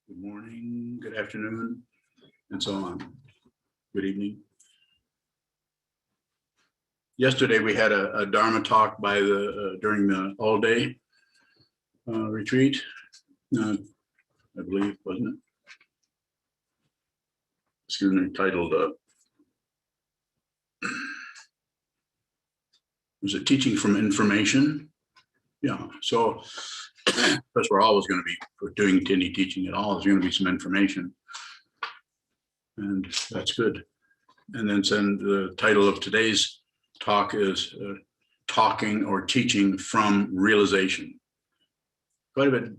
Good morning, good afternoon, and so on. Good evening. Yesterday we had a Dharma talk by the during the all-day retreat. I believe, wasn't it? Excuse me, titled was it Teaching from Information? Yeah, so because we're always going to be, if we're doing any teaching at all, there's going to be some information, and that's good. And then the title of today's talk is Talking or Teaching from Realization. Quite a bit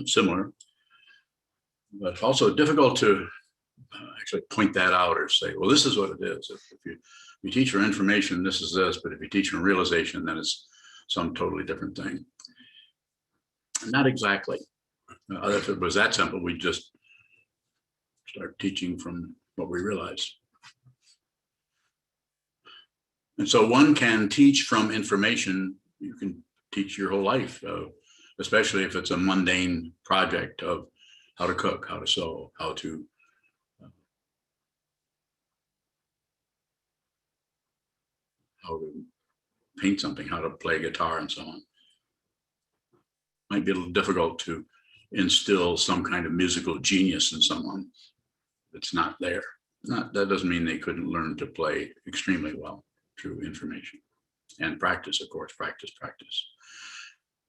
similar, but also difficult to actually point that out or say, well, this is what it is. If you teach for information, this is this, but if you teach from realization, then it's some totally different thing. Not exactly. If it was that simple, we'd just start teaching from what we realize. And so one can teach from information. You can teach your whole life, especially if it's a mundane project of how to cook, how to sew, how to paint something, how to play guitar, and so on. Might be a little difficult to instill some kind of musical genius in someone that's not there. That doesn't mean they couldn't learn to play extremely well through information and practice, of course, practice.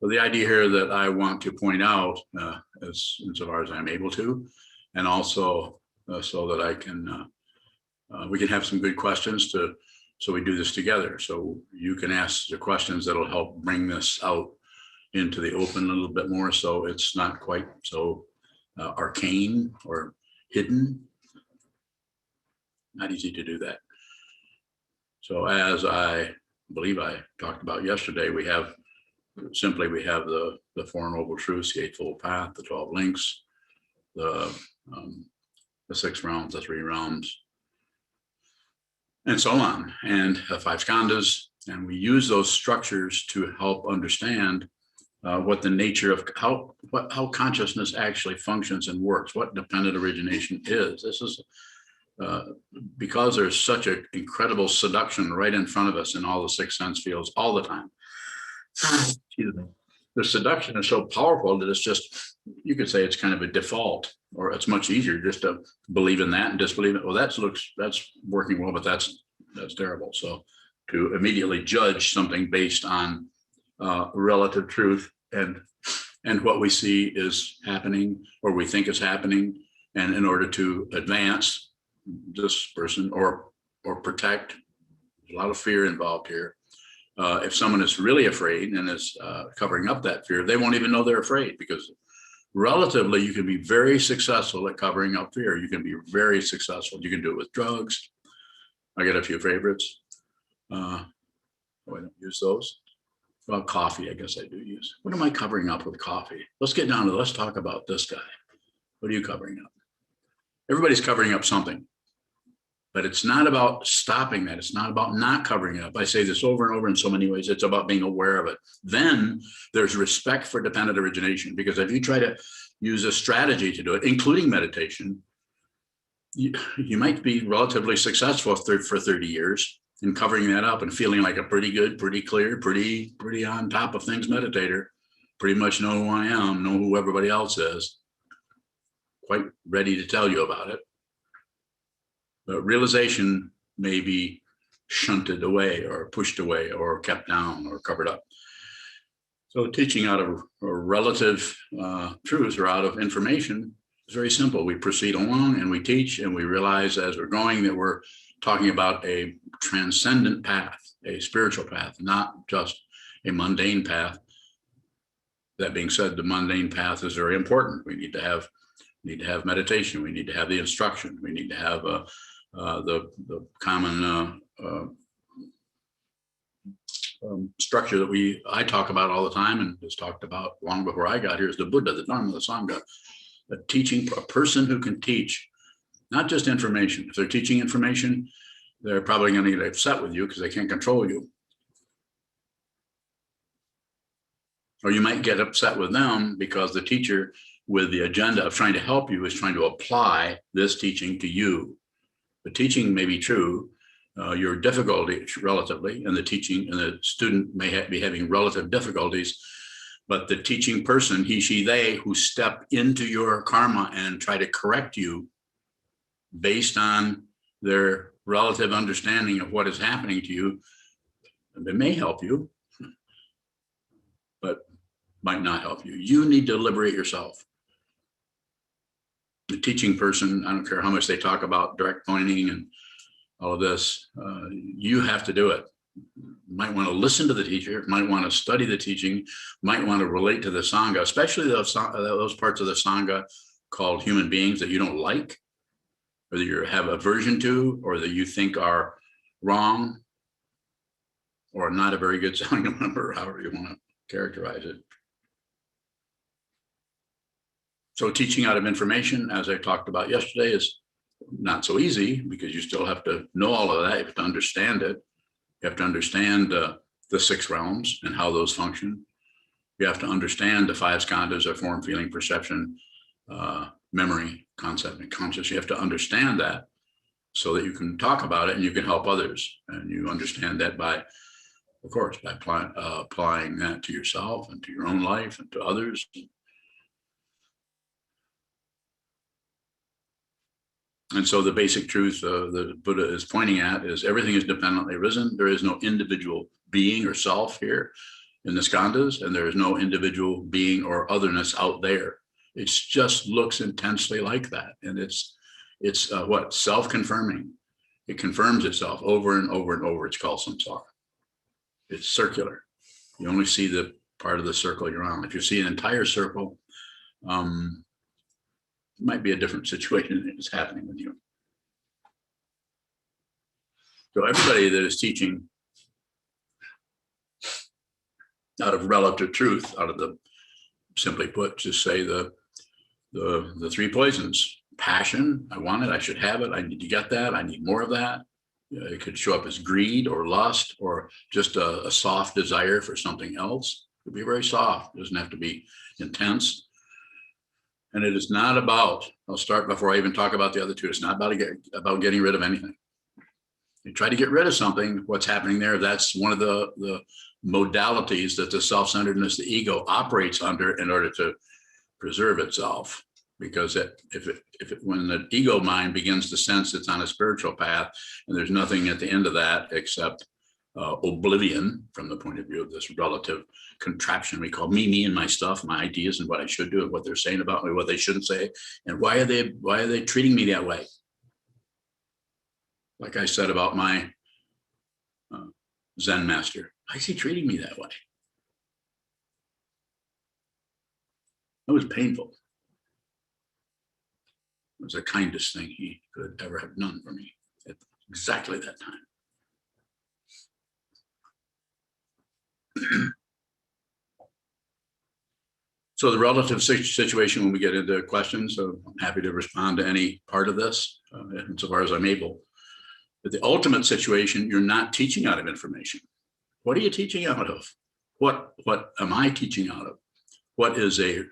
So the idea here that I want to point out, as insofar as I'm able to, and also so that I can, we can have some good questions so we do this together. So you can ask the questions that'll help bring this out into the open a little bit more, so it's not quite so arcane or hidden. Not easy to do that. So as I believe I talked about yesterday, we have the Four Noble Truths, the Eightfold Path, the 12 Links, the 6 realms, the 3 realms, and so on, and 5 skandhas. And we use those structures to help understand what the nature of how consciousness actually functions and works, what dependent origination is. This is because there's such an incredible seduction right in front of us in all the 6 sense fields all the time. Excuse me. The seduction is so powerful that it's just, you could say it's kind of a default, or it's much easier just to believe in that and disbelieve it. Well, that's working well, but that's terrible. So to immediately judge something based on relative truth and what we see is happening or we think is happening, and in order to advance this person or protect, there's a lot of fear involved here. If someone is really afraid and is covering up that fear, they won't even know they're afraid, because relatively you can be very successful at covering up fear. You can be very successful. You can do it with drugs. I got a few favorites. I don't use those. Well, coffee, I guess I do use. What am I covering up with coffee? Let's talk about this guy. What are you covering up? Everybody's covering up something, but it's not about stopping that. It's not about not covering it up. I say this over and over in so many ways. It's about being aware of it. Then there's respect for dependent origination, because if you try to use a strategy to do it, including meditation, you might be relatively successful for 30 years in covering that up and feeling like a pretty good, pretty clear, pretty on top of things meditator, pretty much know who I am, know who everybody else is, quite ready to tell you about it. But realization may be shunted away or pushed away or kept down or covered up. So teaching out of relative truth or out of information is very simple. We proceed along and we teach, and we realize as we're going that we're talking about a transcendent path, a spiritual path, not just a mundane path. That being said, the mundane path is very important. We need to have meditation. We need to have the instruction. We need to have the common structure that I talk about all the time and was talked about long before I got here is the Buddha, the Dharma, the Sangha, a person who can teach, not just information. If they're teaching information, they're probably going to get upset with you because they can't control you. Or you might get upset with them because the teacher with the agenda of trying to help you is trying to apply this teaching to you. The teaching may be true, your difficulty relatively, and the student may be having relative difficulties, but the teaching person, he, she, they, who step into your karma and try to correct you based on their relative understanding of what is happening to you, they may help you, but might not help you. You need to liberate yourself. The teaching person, I don't care how much they talk about direct pointing and all of this, you have to do it. You might want to listen to the teacher, might want to study the teaching, might want to relate to the Sangha, especially those parts of the Sangha called human beings that you don't like, or that you have aversion to, or that you think are wrong, or not a very good sounding member, however you want to characterize it. So teaching out of information, as I talked about yesterday, is not so easy because you still have to know all of that. You have to understand it. You have to understand the 6 realms and how those function. You have to understand the 5 skandhas of form, feeling, perception, memory, concept, and conscious. You have to understand that so that you can talk about it and you can help others. And you understand that by, of course, by applying that to yourself and to your own life and to others. And so the basic truth the Buddha is pointing at is everything is dependently arisen. There is no individual being or self here in the skandhas, and there is no individual being or otherness out there. It just looks intensely like that. And it's what? Self-confirming. It confirms itself over and over and over. It's called samsara. It's circular. You only see the part of the circle you're on. If you see an entire circle, it might be a different situation that is happening with you. So everybody that is teaching out of relative truth, out of the, simply put, just say the 3 poisons: passion, I want it, I should have it, I need to get that, I need more of that. It could show up as greed or lust or just a soft desire for something else. It could be very soft. It doesn't have to be intense. And it is not about, I'll start before I even talk about the other 2, it's not about getting rid of anything. You try to get rid of something, what's happening there, that's one of the modalities that the self-centeredness, the ego, operates under in order to preserve itself. Because when the ego mind begins to sense it's on a spiritual path and there's nothing at the end of that except oblivion from the point of view of this relative contraption we call me and my stuff, my ideas and what I should do and what they're saying about me, what they shouldn't say, and why are they treating me that way? Like I said about my Zen master, why is he treating me that way? It was painful. It was the kindest thing he could ever have done for me at exactly that time. So the relative situation, when we get into questions, so I'm happy to respond to any part of this insofar as I'm able. But the ultimate situation, you're not teaching out of information. What are you teaching out of? What am I teaching out of? What is a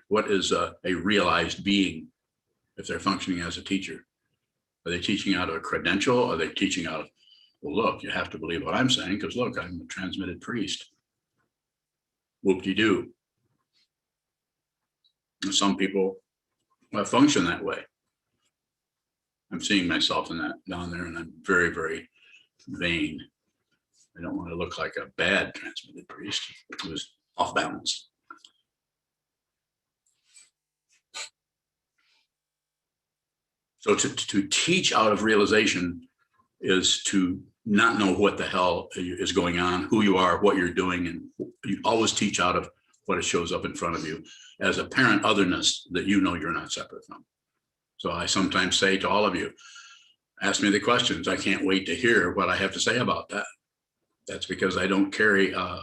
realized being if they're functioning as a teacher? Are they teaching out of a credential? Are they teaching out of, well, look, you have to believe what I'm saying because look, I'm a transmitted priest. Whoop-de-doo. Some people function that way. I'm seeing myself in that down there, and I'm very, very vain. I don't want to look like a bad transmitted priest. It was off balance. So to teach out of realization is to not know what the hell is going on, who you are, what you're doing, and you always teach out of what it shows up in front of you as apparent otherness that you know you're not separate from. So I sometimes say to all of you, ask me the questions. I can't wait to hear what I have to say about that. That's because I don't carry a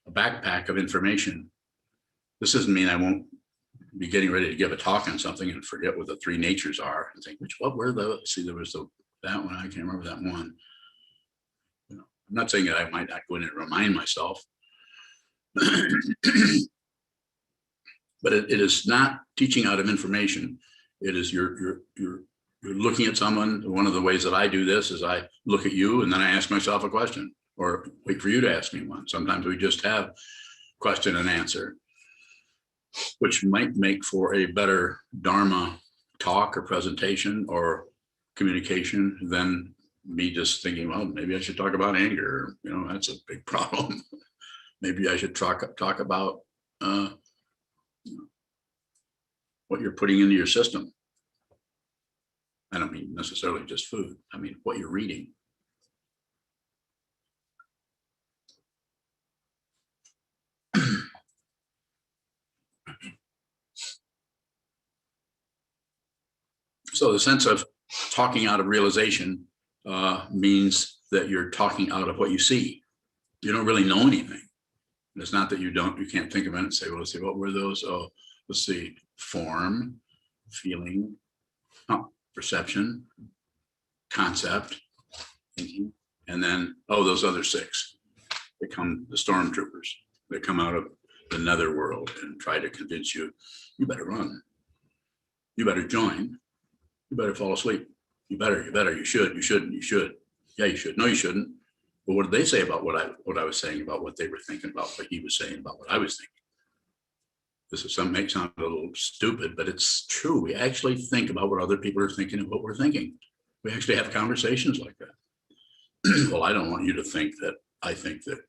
a backpack of information. This doesn't mean I won't be getting ready to give a talk on something and forget what the three natures are and think, what were those? See, there was that one. I can't remember that one. You know, I'm not saying that I might not go in and remind myself, but it is not teaching out of information. It is you're looking at someone. One of the ways that I do this is I look at you and then I ask myself a question, or wait for you to ask me one. Sometimes we just have question and answer, which might make for a better Dharma talk or presentation or communication than me just thinking, well, maybe I should talk about anger. You know, that's a big problem. Maybe I should talk about what you're putting into your system. I don't mean necessarily just food. I mean what you're reading. So the sense of talking out of realization means that you're talking out of what you see. You don't really know anything. It's not that you can't think of it and say, well, let's see, what were those? Oh, let's see, form, feeling, perception, concept, thinking, and then, oh, those other six. They come, the stormtroopers. They come out of the netherworld and try to convince you, you better run. You better join. You better fall asleep. You better, you should, you shouldn't, you should. Yeah, you should. No, you shouldn't. But what did they say about what I was saying about what they were thinking about, what he was saying about what I was thinking? This is may sound a little stupid, but it's true. We actually think about what other people are thinking and what we're thinking. We actually have conversations like that. Well, I don't want you to think that I think that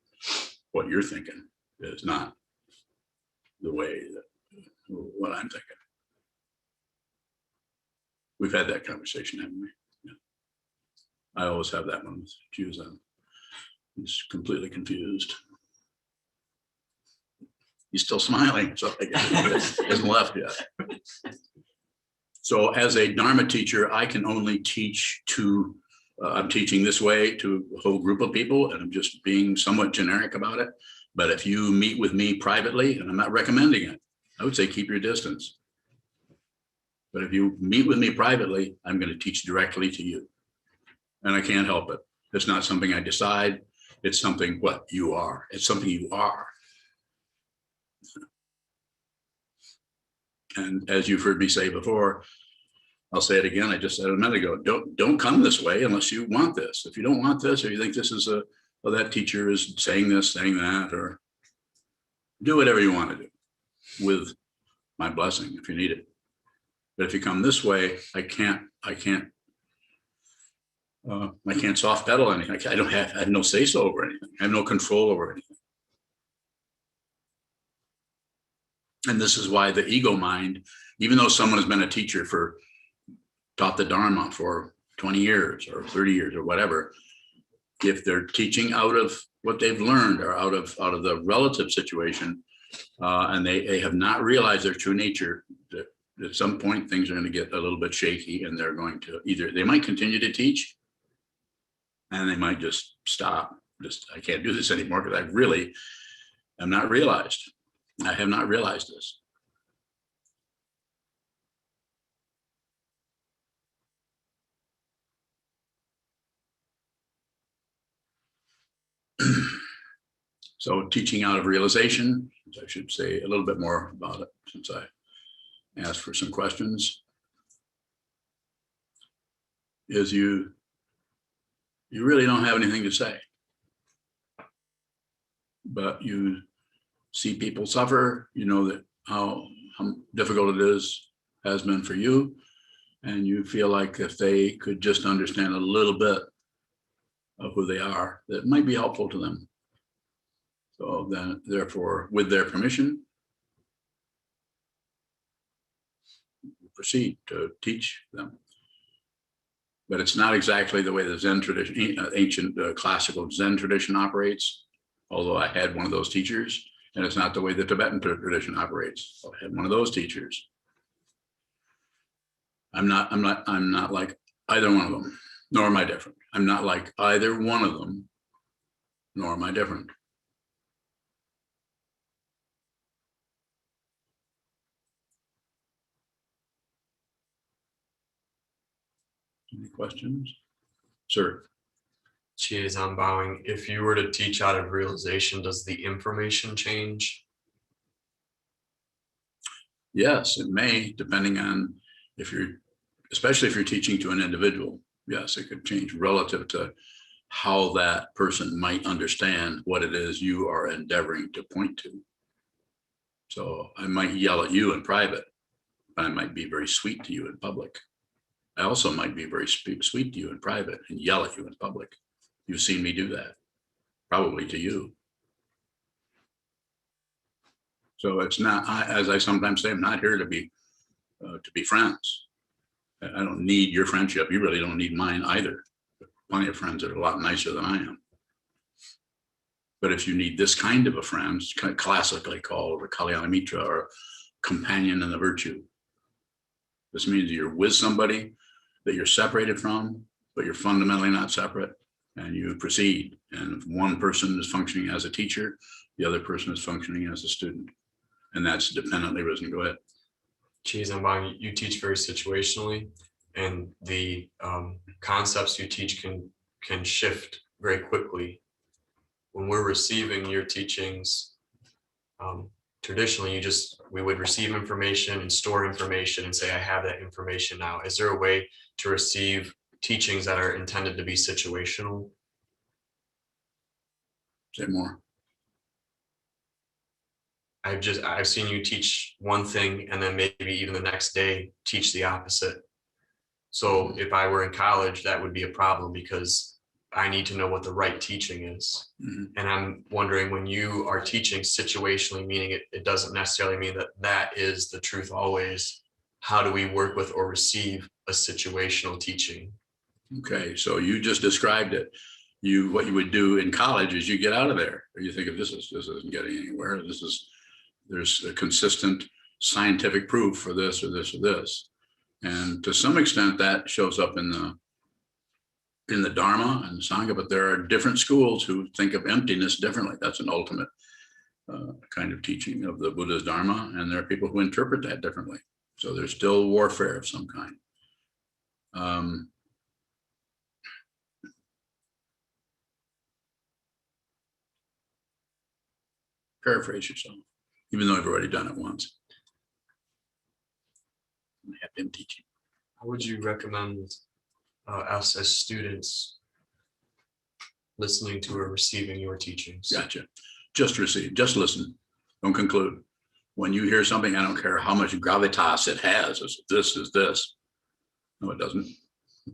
what you're thinking is not the way that what I'm thinking. We've had that conversation, haven't we? Yeah. I always have that one with Sokuzan. He's completely confused. He's still smiling, so I guess he hasn't left yet. So as a Dharma teacher, I can only teach to, I'm teaching this way to a whole group of people, and I'm just being somewhat generic about it. But if you meet with me privately, and I'm not recommending it, I would say keep your distance. But if you meet with me privately, I'm going to teach directly to you. And I can't help it. It's not something I decide. It's something what you are. It's something you are. And as you've heard me say before, I'll say it again. I just said it a minute ago. Don't come this way unless you want this. If you don't want this, or you think this is well, that teacher is saying this, saying that, or do whatever you want to do with my blessing if you need it. But if you come this way, I can't soft pedal anything. I have no say so over anything. I have no control over anything. And this is why the ego mind, even though someone has been a teacher taught the Dharma for 20 years or 30 years or whatever, if they're teaching out of what they've learned or out of the relative situation, and they have not realized their true nature, that at some point things are going to get a little bit shaky, and they're going to they might continue to teach, and they might just stop. I can't do this anymore because I really am not realized. I have not realized this. So teaching out of realization, I should say a little bit more about it since I asked for some questions, is you really don't have anything to say, but you see people suffer, you know that how difficult it has been for you, and you feel like if they could just understand a little bit of who they are, that might be helpful to them. So then, therefore, with their permission, proceed to teach them. But it's not exactly the way the Zen tradition, ancient classical Zen tradition operates, although I had one of those teachers, and it's not the way the Tibetan tradition operates. I had one of those teachers. I'm not like either one of them, nor am I different. I'm not like either one of them, nor am I different. Any questions? Sir? Cheers, I'm bowing. If you were to teach out of realization, does the information change? Yes, it may, depending on especially if you're teaching to an individual. Yes, it could change relative to how that person might understand what it is you are endeavoring to point to. So I might yell at you in private, but I might be very sweet to you in public. I also might be very sweet to you in private and yell at you in public. You've seen me do that, probably to you. So it's not, as I sometimes say, I'm not here to be friends. I don't need your friendship. You really don't need mine either. Plenty of friends that are a lot nicer than I am. But if you need this kind of a friend, it's kind of classically called a Kalyana Mitra or companion in the virtue. This means you're with somebody that you're separated from, but you're fundamentally not separate, and you proceed. And if one person is functioning as a teacher, the other person is functioning as a student. And that's dependently risen. Go ahead. Geez, you teach very situationally, and the concepts you teach can shift very quickly. When we're receiving your teachings, traditionally we would receive information and store information and say, I have that information now. Is there a way to receive teachings that are intended to be situational? Say more. I've seen you teach one thing and then maybe even the next day teach the opposite. So if I were in college, that would be a problem because I need to know what the right teaching is. Mm-hmm. And I'm wondering, when you are teaching situationally, meaning it doesn't necessarily mean that is the truth always. How do we work with or receive a situational teaching? Okay, so you just described it. What you would do in college is you get out of there. You think, if this isn't getting anywhere. There's a consistent scientific proof for this or this or this. And to some extent that shows up in the Dharma and the Sangha, but there are different schools who think of emptiness differently. That's an ultimate kind of teaching of the Buddha's Dharma, and there are people who interpret that differently. So there's still warfare of some kind. Paraphrase yourself, even though I've already done it once. I have been teaching. How would you recommend us as students listening to or receiving your teachings? Gotcha. Just receive, just listen. Don't conclude. When you hear something, I don't care how much gravitas it has. This is this. No, it doesn't.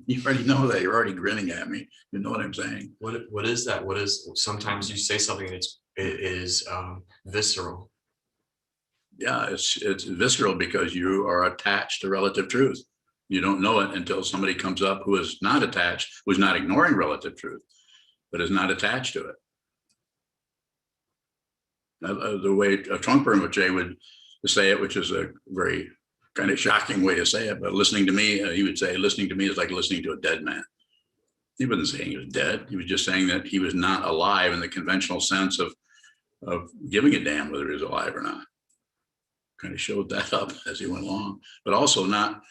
You already know that. You're already grinning at me. You know what I'm saying? What is that? Sometimes you say something that it is visceral. Yeah, it's visceral because you are attached to relative truth. You don't know it until somebody comes up who is not attached, who's not ignoring relative truth, but is not attached to it. The way a Trungpa Rinpoche would say it, which is a very kind of shocking way to say it, but listening to me, he would say, listening to me is like listening to a dead man. He wasn't saying he was dead. He was just saying that he was not alive in the conventional sense of giving a damn whether he was alive or not. Kind of showed that up as he went along, but also not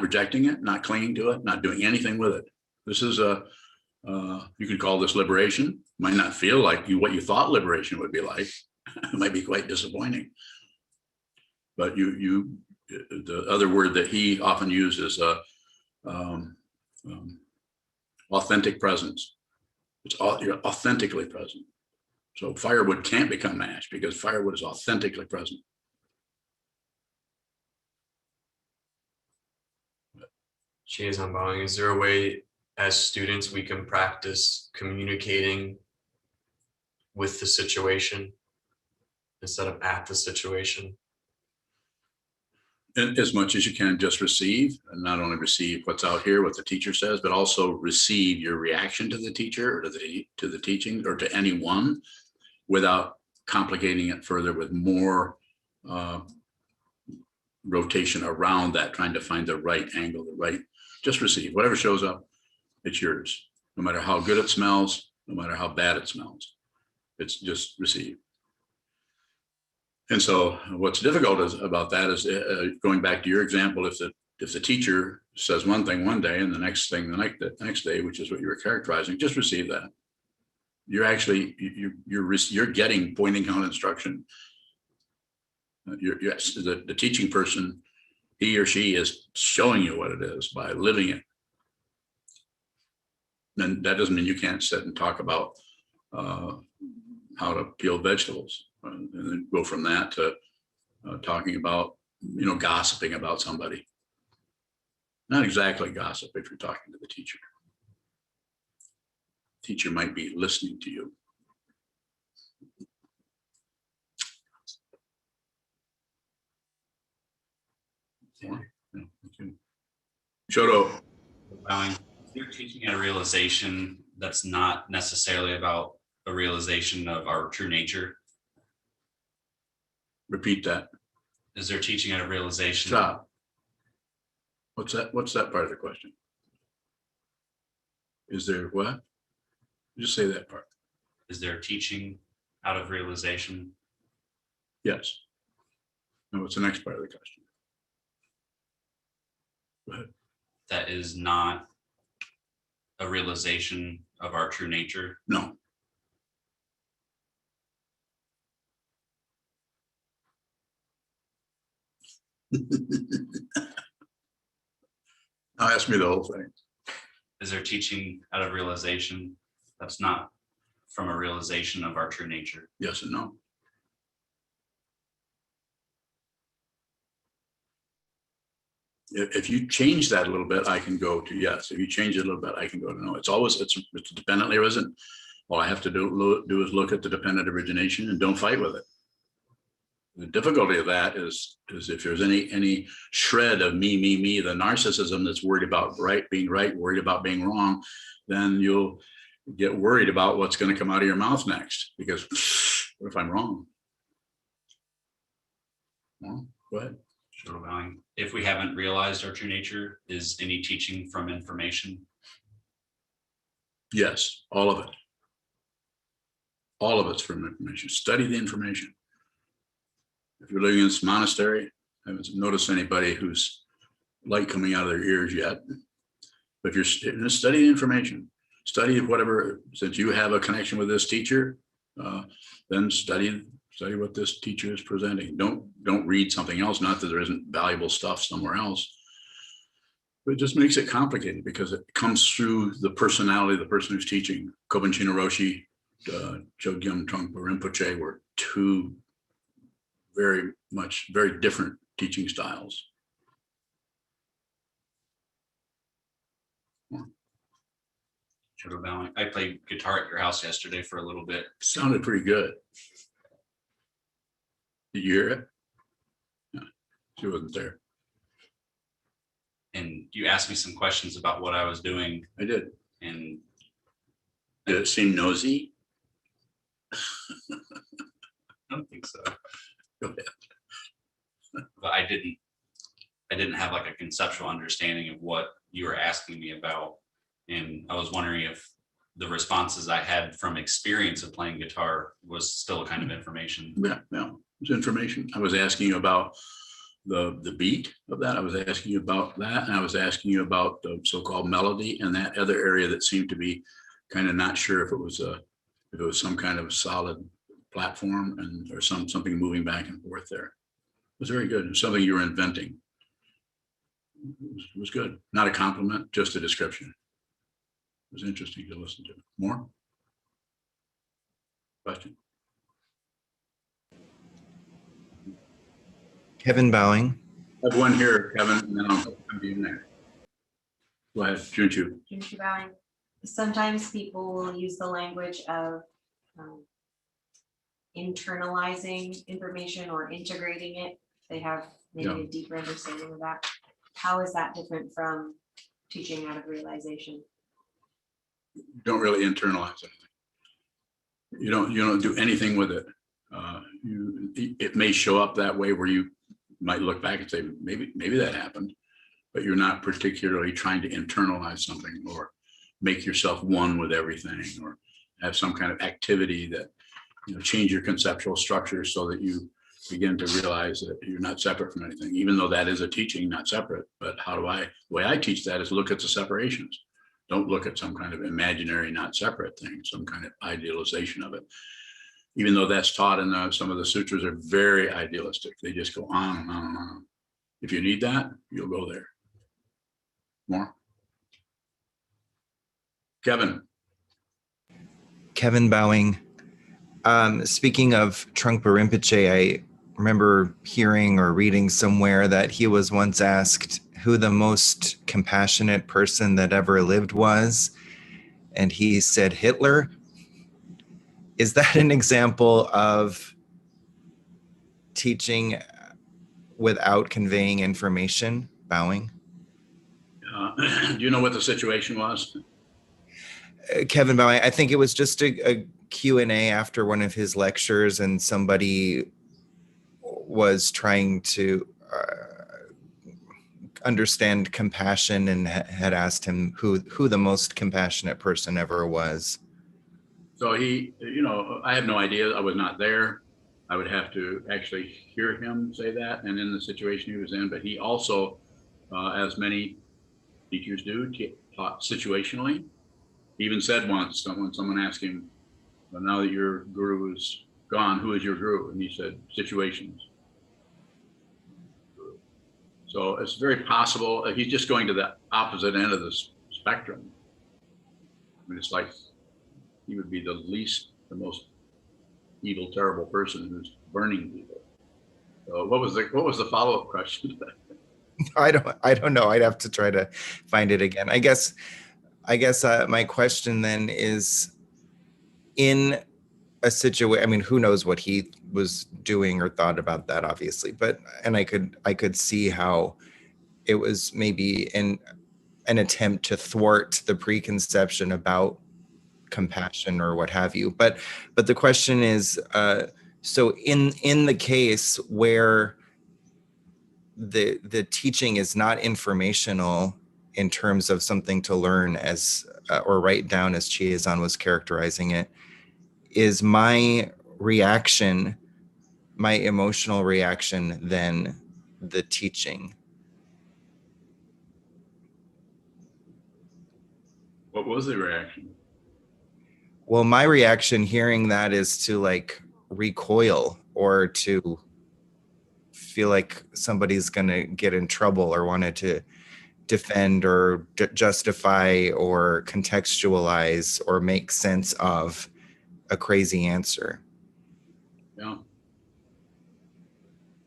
rejecting it, not clinging to it, not doing anything with it. This is you could call this liberation. Might not feel like what you thought liberation would be like. It might be quite disappointing. But the other word that he often uses authentic presence. You're authentically present. So firewood can't become ash because firewood is authentically present. Cheers, I'm bowing. Is there a way as students we can practice communicating with the situation instead of at the situation? As much as you can, just receive, and not only receive what's out here, what the teacher says, but also receive your reaction to the teacher or to the teaching or to anyone without complicating it further with more rotation around that, trying to find the right angle, just receive. Whatever shows up, it's yours. No matter how good it smells, no matter how bad it smells. It's just receive. And so what's difficult about that is going back to your example, if if the teacher says one thing one day and the next thing the next day, which is what you were characterizing, just receive that. You're actually, you're getting point and count instruction. Yes, the teaching person, he or she is showing you what it is by living it. And that doesn't mean you can't sit and talk about how to peel vegetables, and then go from that to talking about, gossiping about somebody. Not exactly gossip if you're talking to the teacher. Teacher might be listening to you. Shoto. You're teaching a realization that's not necessarily about a realization of our true nature. Repeat that. Is there teaching a realization? Stop. What's that? What's that part of the question? Is there what? Just say that part. Is there teaching out of realization? Yes. And what's the next part of the question? Go ahead. That is not a realization of our true nature? No. Now ask me the whole thing. Is there teaching out of realization that's not from a realization of our true nature? Yes and no. If you change that a little bit, I can go to yes. If you change it a little bit, I can go to no. It's always, it's dependently arisen. All I have to do is look at the dependent origination and don't fight with it. The difficulty of that is if there's any shred of me, the narcissism that's worried about being right, worried about being wrong, then you'll get worried about what's going to come out of your mouth next, because what if I'm wrong? Well, go ahead. If we haven't realized our true nature, is any teaching from information? Yes, all of it. All of it's from information. Study the information. If you're living in this monastery, I haven't noticed anybody who's light coming out of their ears yet. But if you're just study the information, study whatever, since you have a connection with this teacher, then study what this teacher is presenting. Don't read something else, not that there isn't valuable stuff somewhere else, but it just makes it complicated because it comes through the personality of the person who's teaching. Kobun Roshi, Chogyam Trungpa Rinpoche were two very different teaching styles. I played guitar at your house yesterday for a little bit. Sounded pretty good. Did you hear it? No, she wasn't there. And you asked me some questions about what I was doing. I did. And did it seem nosy? I don't think so. Go ahead. But I didn't have like a conceptual understanding of what you were asking me about. And I was wondering if the responses I had from experience of playing guitar was still a kind of information. Yeah, it was information. I was asking you about the beat of that. I was asking you about that. And I was asking you about the so-called melody and that other area that seemed to be kind of not sure if it was some kind of solid platform or something moving back and forth there. It was very good. It was something you were inventing. It was good. Not a compliment, just a description. It was interesting to listen to. More? Question? Kevin Bowing. I have one here, Kevin, and then I'll come to you next. Go ahead, Junchu. Junchu Bowing. Sometimes people will use the language of internalizing information or integrating it. They have maybe a deeper understanding of that. How is that different from teaching out of realization? You don't really internalize anything. You don't do anything with it. It may show up that way where you might look back and say, maybe that happened, but you're not particularly trying to internalize something or make yourself one with everything or have some kind of activity that change your conceptual structure so that you begin to realize that you're not separate from anything, even though that is a teaching, not separate. But the way I teach that is look at the separations. Don't look at some kind of imaginary, not separate thing, some kind of idealization of it. Even though that's taught in some of the sutras are very idealistic. They just go on and on and on. If you need that, you'll go there. More? Kevin. Kevin Bowing. Speaking of Trungpa Rinpoche, I remember hearing or reading somewhere that he was once asked who the most compassionate person that ever lived was, and he said Hitler. Is that an example of teaching without conveying information? Bowing. Do you know what the situation was? Kevin Bowing, I think it was just a Q&A after one of his lectures, and somebody was trying to understand compassion and had asked him who the most compassionate person ever was. So he, I have no idea. I was not there. I would have to actually hear him say that and in the situation he was in. But he also, as many teachers do, taught situationally. He even said once, when someone asked him, well, now that your guru is gone, who is your guru? And he said, situations. So it's very possible he's just going to the opposite end of the spectrum. I mean, it's like he would be the most evil, terrible person who's burning people. So what was the follow-up question? I don't know. I'd have to try to find it again. I guess my question then is, in a situation, I mean, who knows what he was doing or thought about that, obviously, and I could see how it was maybe an attempt to thwart the preconception about compassion or what have you. But the question is, so in the case where the teaching is not informational in terms of something to learn as or write down, as Chiazan was characterizing it, is my emotional reaction then the teaching? What was the reaction? Well, my reaction hearing that is to like recoil or to feel like somebody's going to get in trouble or wanted to defend or justify or contextualize or make sense of a crazy answer. Yeah.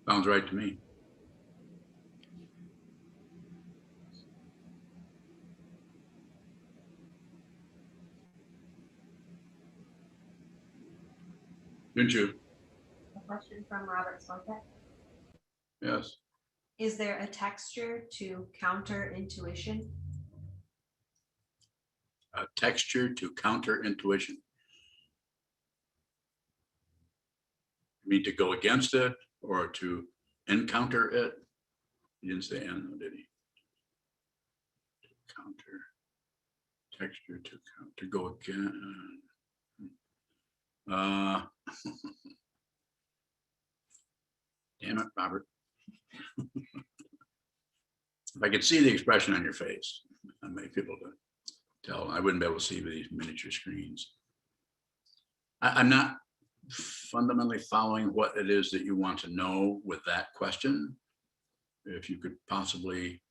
Sounds right to me. Didn't you? A question from Robert Swanbeck. Yes. Is there a texture to counter intuition? A texture to counter intuition. You mean to go against it or to encounter it? He didn't say N, did he? Counter. Texture to go again. Damn it, Robert. If I could see the expression on your face, I might be able to tell. I wouldn't be able to see with these miniature screens. I'm not fundamentally following what it is that you want to know with that question. If you could possibly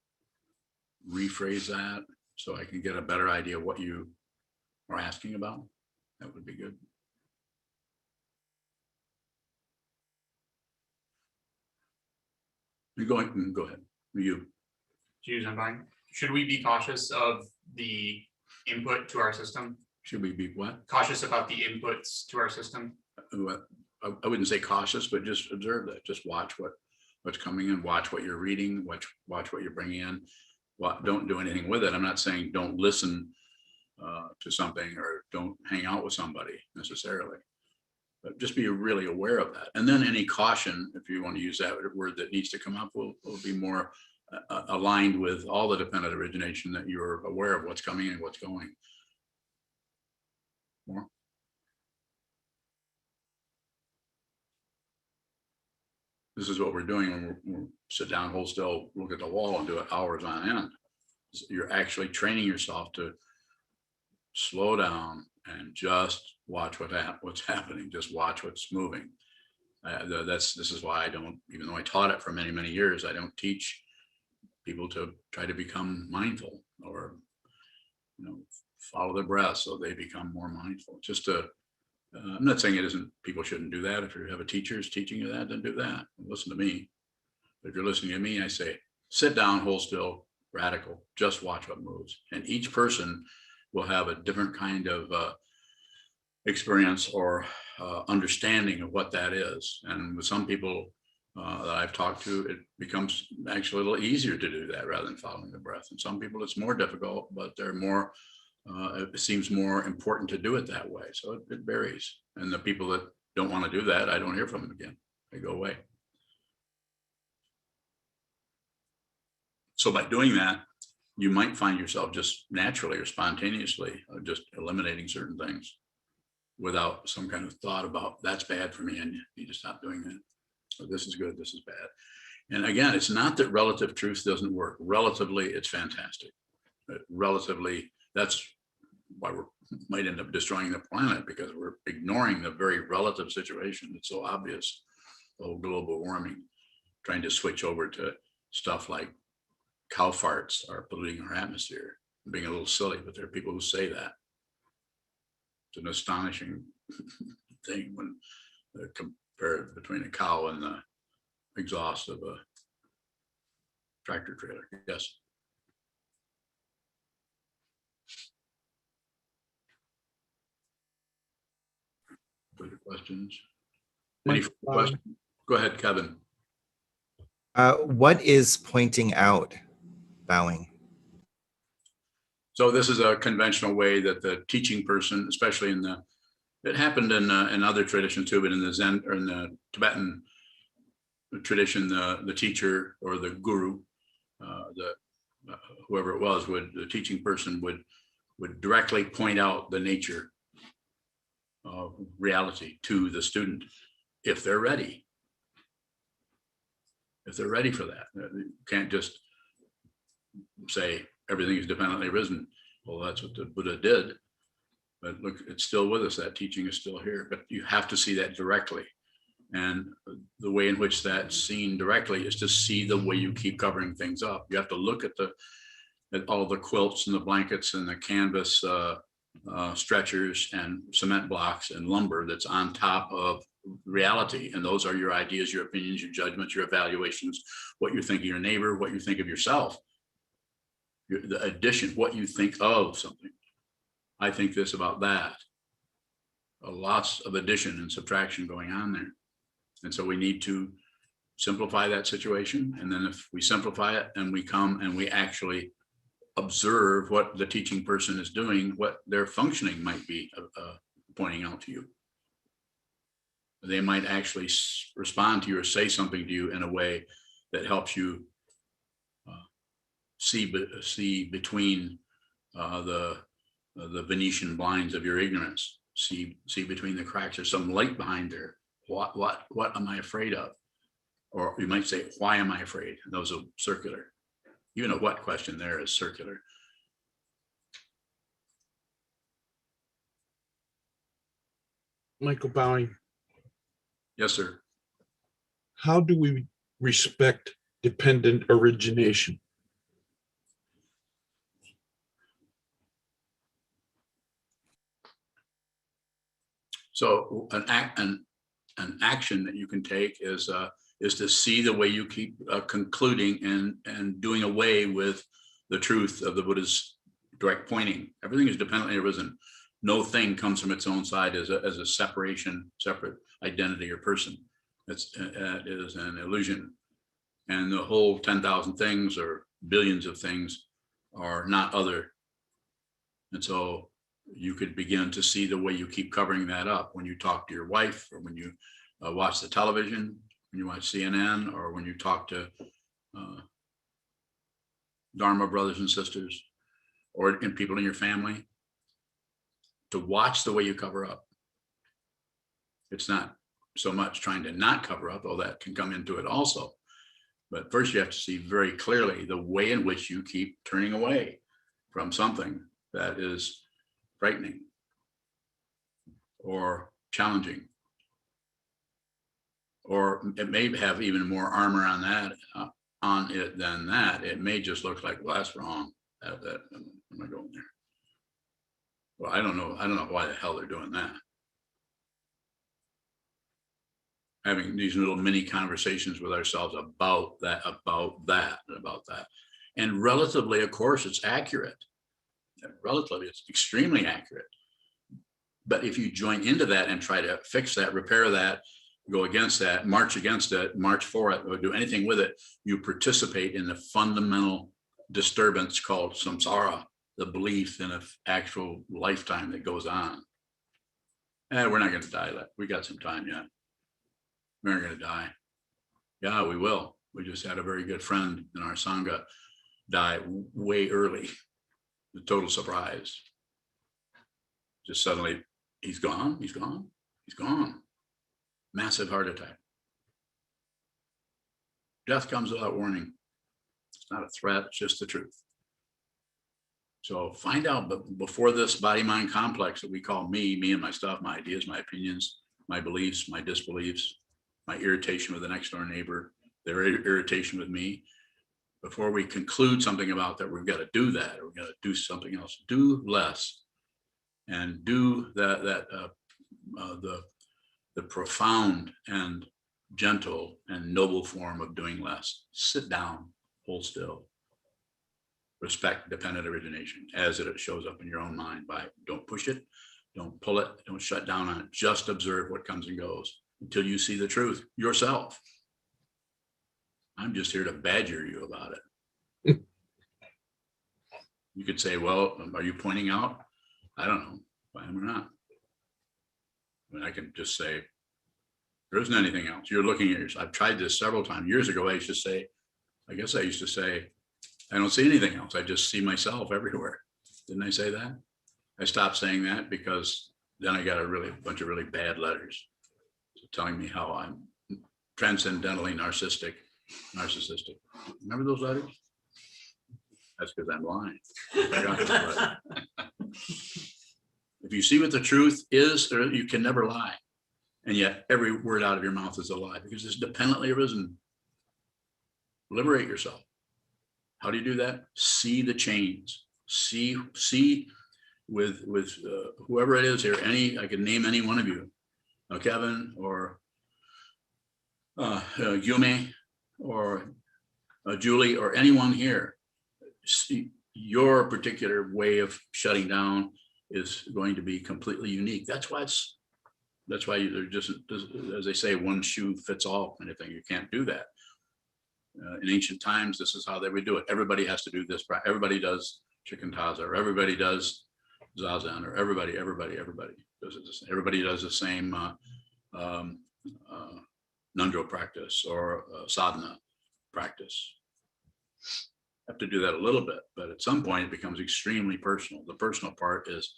rephrase that so I can get a better idea of what you are asking about, that would be good. You're going, go ahead. You. Should we be cautious of the input to our system? Should we be what? Cautious about the inputs to our system? I wouldn't say cautious, but just observe that. Just watch what's coming in. Watch what you're reading. Watch what you're bringing in. Don't do anything with it. I'm not saying don't listen to something or don't hang out with somebody necessarily, but just be really aware of that. And then any caution, if you want to use that word that needs to come up, will be more aligned with all the dependent origination, that you're aware of what's coming and what's going. More? this is what we're doing when we sit down, hold still, look at the wall and do it hours on end. You're actually training yourself to slow down and just watch what's happening. Just watch what's moving. This is why I don't, even though I taught it for many, many years, I don't teach people to try to become mindful or, follow their breath so they become more mindful. Just to, I'm not saying it isn't, people shouldn't do that. If you have a teacher who's teaching you that, then do that. Listen to me. If you're listening to me, I say, sit down, hold still, radical, just watch what moves. And each person will have a different kind of experience or understanding of what that is. And with some people that I've talked to, it becomes actually a little easier to do that rather than following the breath. And some people it's more difficult, but they're more, it seems more important to do it that way. So it varies. And the people that don't want to do that, I don't hear from them again. They go away. So by doing that, you might find yourself just naturally or spontaneously just eliminating certain things without some kind of thought about that's bad for me and you need to stop doing that. So this is good, this is bad. And again, it's not that relative truth doesn't work. Relatively, it's fantastic. But relatively, that's why we might end up destroying the planet, because we're ignoring the very relative situation. It's so obvious, the whole global warming, trying to switch over to stuff like cow farts are polluting our atmosphere. I'm being a little silly, but there are people who say that. It's an astonishing thing when compared between a cow and the exhaust of a tractor trailer. Yes. Further questions? Any further questions? Go ahead, Kevin. What is pointing out, bowing? So this is a conventional way that the teaching person, especially in the, it happened in other traditions too, but in the Zen or in the Tibetan tradition, the teacher or the guru, whoever it was, the teaching person would directly point out the nature of reality to the student if they're ready. If they're ready for that, you can't just say everything is dependently risen. Well, that's what the Buddha did. But look, it's still with us. That teaching is still here, but you have to see that directly. And the way in which that's seen directly is to see the way you keep covering things up. You have to look at all the quilts and the blankets and the canvas stretchers and cement blocks and lumber that's on top of reality. And those are your ideas, your opinions, your judgments, your evaluations, what you think of your neighbor, what you think of yourself. The addition, what you think of something. I think this about that. Lots of addition and subtraction going on there. And so we need to simplify that situation. And then if we simplify it and we come and we actually observe what the teaching person is doing, what their functioning might be pointing out to you. They might actually respond to you or say something to you in a way that helps you see between the Venetian blinds of your ignorance. See between the cracks. There's some light behind there. What am I afraid of? Or you might say, why am I afraid? And those are circular. Even a what question there is circular. Michael Bowing, Yes, sir. how do we respect dependent origination? So an action that you can take is to see the way you keep concluding and doing away with the truth of the Buddha's direct pointing. Everything is dependently arisen. No thing comes from its own side as a separate identity or person. It is an illusion. And the whole 10,000 things or billions of things are not other. And so you could begin to see the way you keep covering that up when you talk to your wife, or when you watch the television, when you watch CNN, or when you talk to Dharma brothers and sisters, or in people in your family, to watch the way you cover up. It's not so much trying to not cover up, though that can come into it also. But first you have to see very clearly the way in which you keep turning away from something that is frightening or challenging. Or it may have even more armor on that, on it than that. It may just look like, well, that's wrong. That, am I going there? Well, I don't know. I don't know why the hell they're doing that. Having these little mini conversations with ourselves about that. And relatively, of course, it's accurate. Relatively, it's extremely accurate. But if you join into that and try to fix that, repair that, go against that, march against it, march for it, or do anything with it, you participate in the fundamental disturbance called samsara, the belief in an actual lifetime that goes on. And we're not going to die. We got some time yet. We're going to die. Yeah, we will. We just had a very good friend in our Sangha die way early. The total surprise. Just suddenly, he's gone, he's gone, he's gone. Massive heart attack. Death comes without warning. It's not a threat, it's just the truth. So find out, but before this body-mind complex that we call me and my stuff, my ideas, my opinions, my beliefs, my disbeliefs, my irritation with the next door neighbor, their irritation with me, before we conclude something about that, we've got to do that, or we've got to do something else. Do less, and do the profound and gentle and noble form of doing less. Sit down, hold still. Respect dependent origination as it shows up in your own mind. Don't push it, don't pull it, don't shut down on it. Just observe what comes and goes until you see the truth yourself. I'm just here to badger you about it. You could say, well, are you pointing out? I don't know. Why am I not? I mean, I can just say, there isn't anything else. You're looking at yours. I've tried this several times. Years ago, I used to say, I don't see anything else. I just see myself everywhere. Didn't I say that? I stopped saying that because then I got a bunch of really bad letters telling me how I'm transcendentally narcissistic. Remember those letters? That's because I'm lying. If you see what the truth is, you can never lie. And yet every word out of your mouth is a lie because it's dependently arisen. Liberate yourself. How do you do that? See the chains. See with whoever it is here. I can name any one of you, Kevin or Yume or Julie or anyone here. See, your particular way of shutting down is going to be completely unique. That's why they're just, as they say, one shoe fits all kind of thing. You can't do that. In ancient times, this is how they would do it. Everybody has to do this. Everybody does Shikantaza, or everybody does Zazen, or everybody does it. Everybody does the same Nandro practice or sadhana practice. Have to do that a little bit, but at some point it becomes extremely personal. The personal part is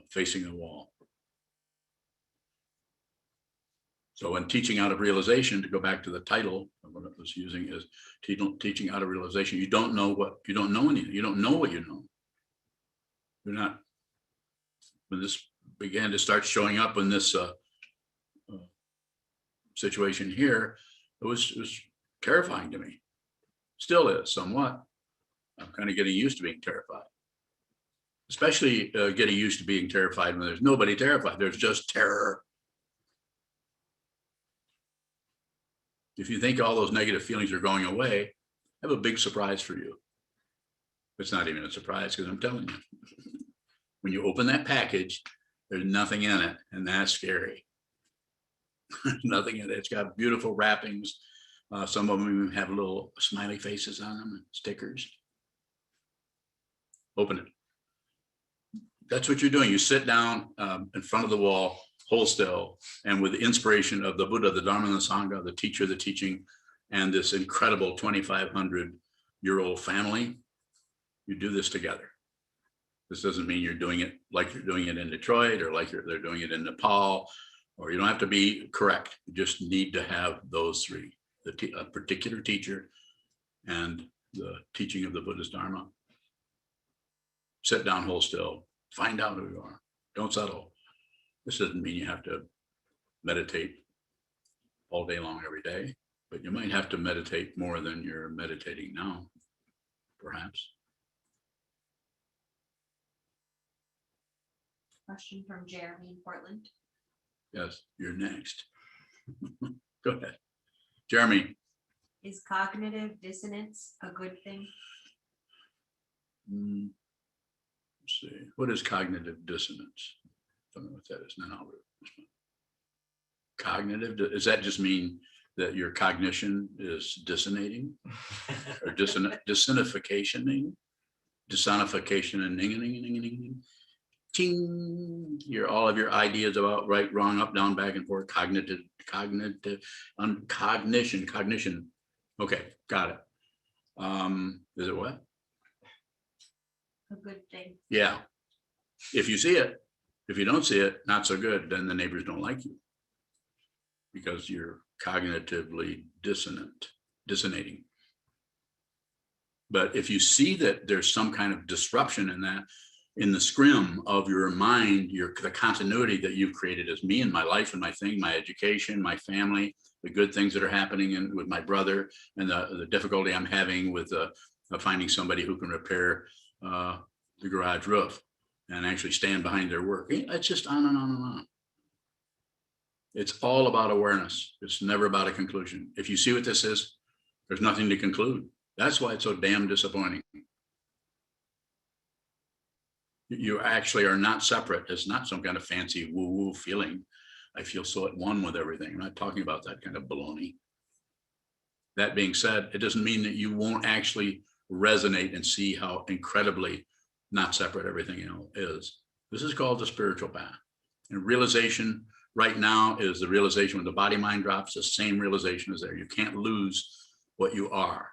facing the wall. So when teaching out of realization, to go back to the title of what I was using, is teaching out of realization. You don't know anything. You don't know what you know. You're not. When this began to start showing up in this situation here, it was terrifying to me. Still is somewhat. I'm kind of getting used to being terrified. Especially getting used to being terrified when there's nobody terrified. There's just terror. If you think all those negative feelings are going away, I have a big surprise for you. It's not even a surprise because I'm telling you. When you open that package, there's nothing in it, and that's scary. Nothing in it. It's got beautiful wrappings. Some of them even have little smiley faces on them, stickers. Open it. That's what you're doing. You sit down in front of the wall, hold still, and with the inspiration of the Buddha, the Dharma, and the Sangha, the teacher, the teaching, and this incredible 2,500-year-old family, you do this together. This doesn't mean you're doing it like you're doing it in Detroit or like they're doing it in Nepal Or you don't have to be correct. You just need to have those three, a particular teacher and the teaching of the Buddhist Dharma. Sit down, hold still, find out who you are. Don't settle. This doesn't mean you have to meditate all day long every day, but you might have to meditate more than you're meditating now, perhaps. Question from Jeremy in Portland. Yes, you're next. Go ahead. Jeremy. Is cognitive dissonance a good thing? Let's see, what is cognitive dissonance? Don't know what that is now. Cognitive, does that just mean that your cognition is dissonating? Or dissonification? Dissonification and ting, all of your ideas about right, wrong, up, down, back and forth, cognitive, cognition. Okay, got it. Is it what? A good thing. Yeah. If you see it, if you don't see it, not so good, then the neighbors don't like you. Because you're cognitively dissonating. But if you see that there's some kind of disruption in that, in the scrim of your mind, the continuity that you've created as me and my life and my thing, my education, my family, the good things that are happening with my brother, and the difficulty I'm having with finding somebody who can repair the garage roof and actually stand behind their work. It's just on and on and on. It's all about awareness. It's never about a conclusion. If you see what this is, there's nothing to conclude. That's why it's so damn disappointing. You actually are not separate. It's not some kind of fancy woo-woo feeling. I feel so at one with everything. I'm not talking about that kind of baloney. That being said, it doesn't mean that you won't actually resonate and see how incredibly not separate everything is. This is called the spiritual path. And realization right now is the realization when the body mind drops, the same realization is there. You can't lose what you are.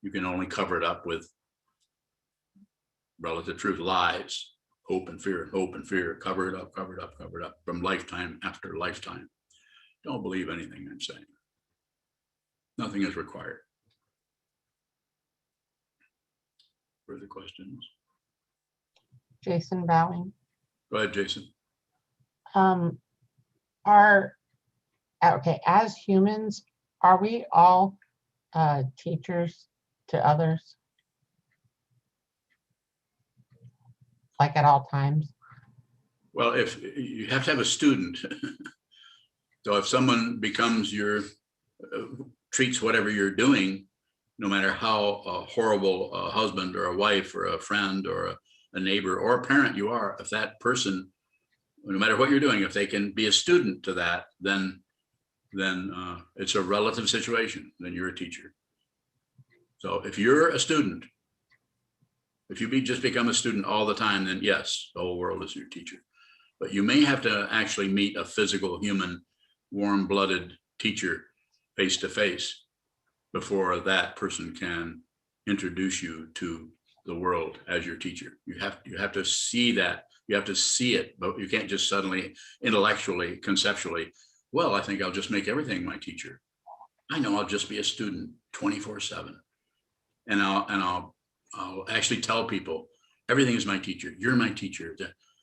You can only cover it up with relative truth, lies, hope and fear, cover it up from lifetime after lifetime. Don't believe anything I'm saying. Nothing is required. Further questions? Jason Bowing. Go ahead, Jason. As humans, are we all teachers to others? Like at all times? Well, if you have to have a student, so if someone becomes treats whatever you're doing, no matter how horrible a husband or a wife or a friend or a neighbor or a parent you are, if that person, no matter what you're doing, if they can be a student to that, then it's a relative situation, then you're a teacher. So if you're a student, if you just become a student all the time, then yes, the whole world is your teacher. But you may have to actually meet a physical, human, warm-blooded teacher face to face before that person can introduce you to the world as your teacher. You have to see that. You have to see it, but you can't just suddenly intellectually, conceptually, well, I think I'll just make everything my teacher. I know I'll just be a student 24/7. And I'll actually tell people everything is my teacher. You're my teacher.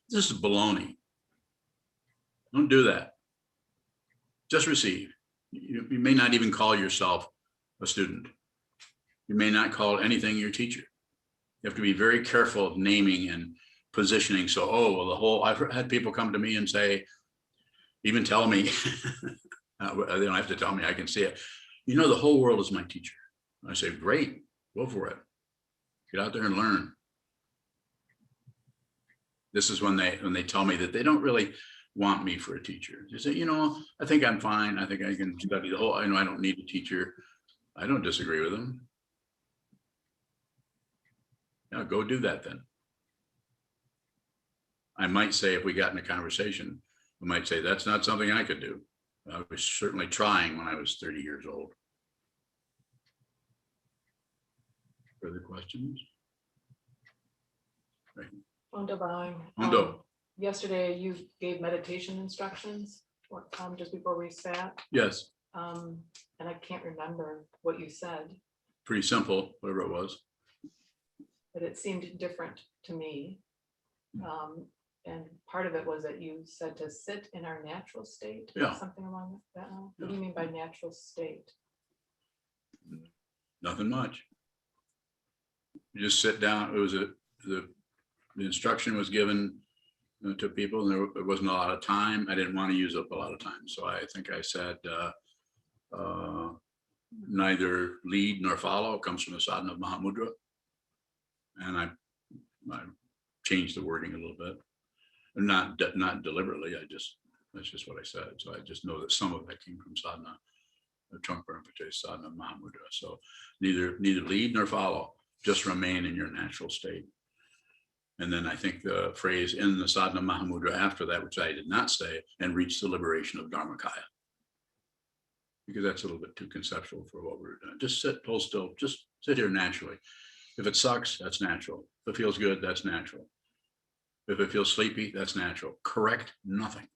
This is baloney. Don't do that. Just receive. You may not even call yourself a student. You may not call anything your teacher. You have to be very careful of naming and positioning. So, I've had people come to me and say, even tell me, they don't have to tell me, I can see it. The whole world is my teacher. I say, great, go for it. Get out there and learn. This is when they tell me that they don't really want me for a teacher. They say, I think I'm fine. I think I can study the whole, I don't need a teacher. I don't disagree with them. Yeah, go do that then. I might say, if we got in a conversation, I might say, that's not something I could do. I was certainly trying when I was 30 years old. Further questions? Right. Hondo Bowing. Hondo. yesterday you gave meditation instructions, just before we sat. Yes, And I can't remember what you said, pretty simple, whatever it was. but it seemed different to me. And part of it was that you said to sit in our natural state. Yeah. Something along that line. What do you mean by natural state? Nothing much. You just sit down. It was the instruction was given to people, and there wasn't a lot of time. I didn't want to use up a lot of time, so I think I said neither lead nor follow. It comes from the sadhana of Mahamudra, and I changed the wording a little bit, not deliberately. That's just what I said. So I just know that some of that came from sadhana, the Trungpa Rinpoche sadhana of Mahamudra. So neither lead nor follow, just remain in your natural state. And then I think the phrase in the sadhana Mahamudra after that, which I did not say, and reach the liberation of Dharmakaya. Because that's a little bit too conceptual for what we're doing. Just sit, hold still, just sit here naturally. If it sucks, that's natural. If it feels good, that's natural. If it feels sleepy, that's natural. Correct nothing.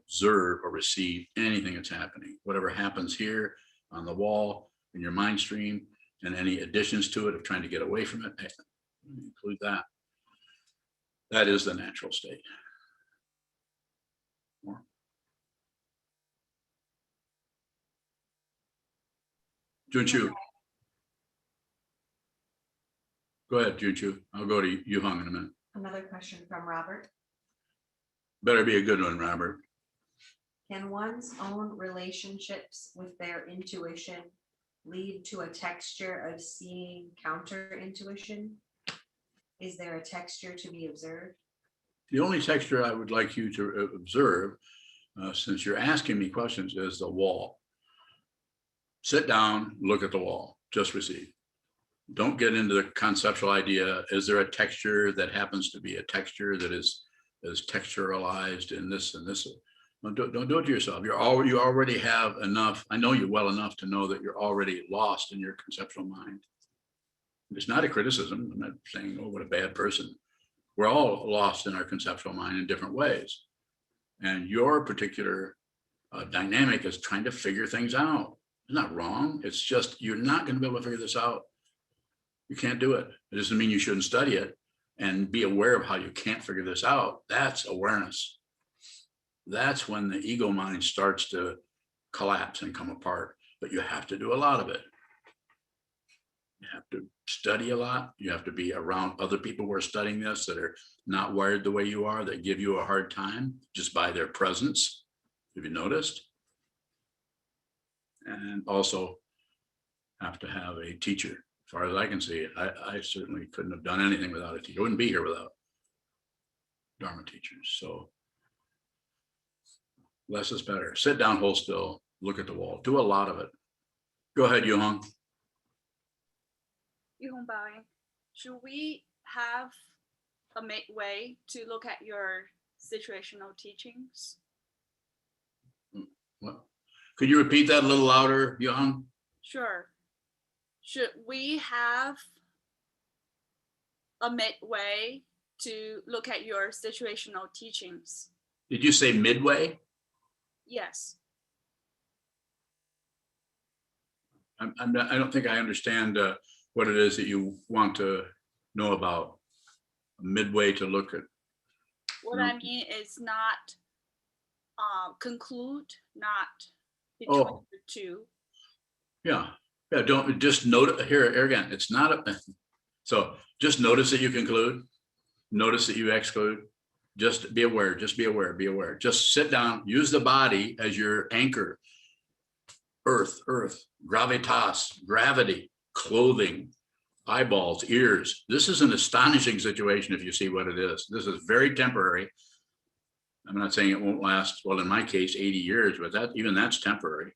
Observe or receive anything that's happening. Whatever happens here on the wall, in your mind stream, and any additions to it of trying to get away from it, include that. That is the natural state. More. Junchu. Go ahead, Junchu. I'll go to you Hung in a minute. Another question from Robert. Better be a good one, Robert. Can one's own relationships with their intuition lead to a texture of seeing counter intuition? Is there a texture to be observed? The only texture I would like you to observe, since you're asking me questions, is the wall. Sit down, look at the wall, just receive. Don't get into the conceptual idea. Is there a texture that happens to be a texture that is texturalized in this and this? Don't do it to yourself. You already have enough. I know you well enough to know that you're already lost in your conceptual mind. It's not a criticism. I'm not saying, oh, what a bad person. We're all lost in our conceptual mind in different ways. And your particular dynamic is trying to figure things out. It's not wrong. It's just, you're not going to be able to figure this out. You can't do it. It doesn't mean you shouldn't study it and be aware of how you can't figure this out. That's awareness. That's when the ego mind starts to collapse and come apart. But you have to do a lot of it. You have to study a lot. You have to be around other people who are studying this that are not wired the way you are, that give you a hard time just by their presence. Have you noticed? And also have to have a teacher. As far as I can see, I certainly couldn't have done anything without a teacher. I wouldn't be here without Dharma teachers. So less is better. Sit down, hold still, look at the wall. Do a lot of it. Go ahead, Yuhong. Yuhong bowing. Should we have a midway to look at your situational teachings? What? Could you repeat that a little louder, Yuhong? Sure. Should we have a midway to look at your situational teachings? Did you say midway? Yes. I don't think I understand what it is that you want to know about. Midway to look at. What I mean is not conclude, not between the two. Yeah. Don't just note here again. It's not a. So just notice that you conclude. Notice that you exclude. Just be aware. Just be aware. Be aware. Just sit down. Use the body as your anchor. Earth, gravitas, gravity, clothing, eyeballs, ears. This is an astonishing situation if you see what it is. This is very temporary. I'm not saying it won't last, well, in my case, 80 years, but even that's temporary.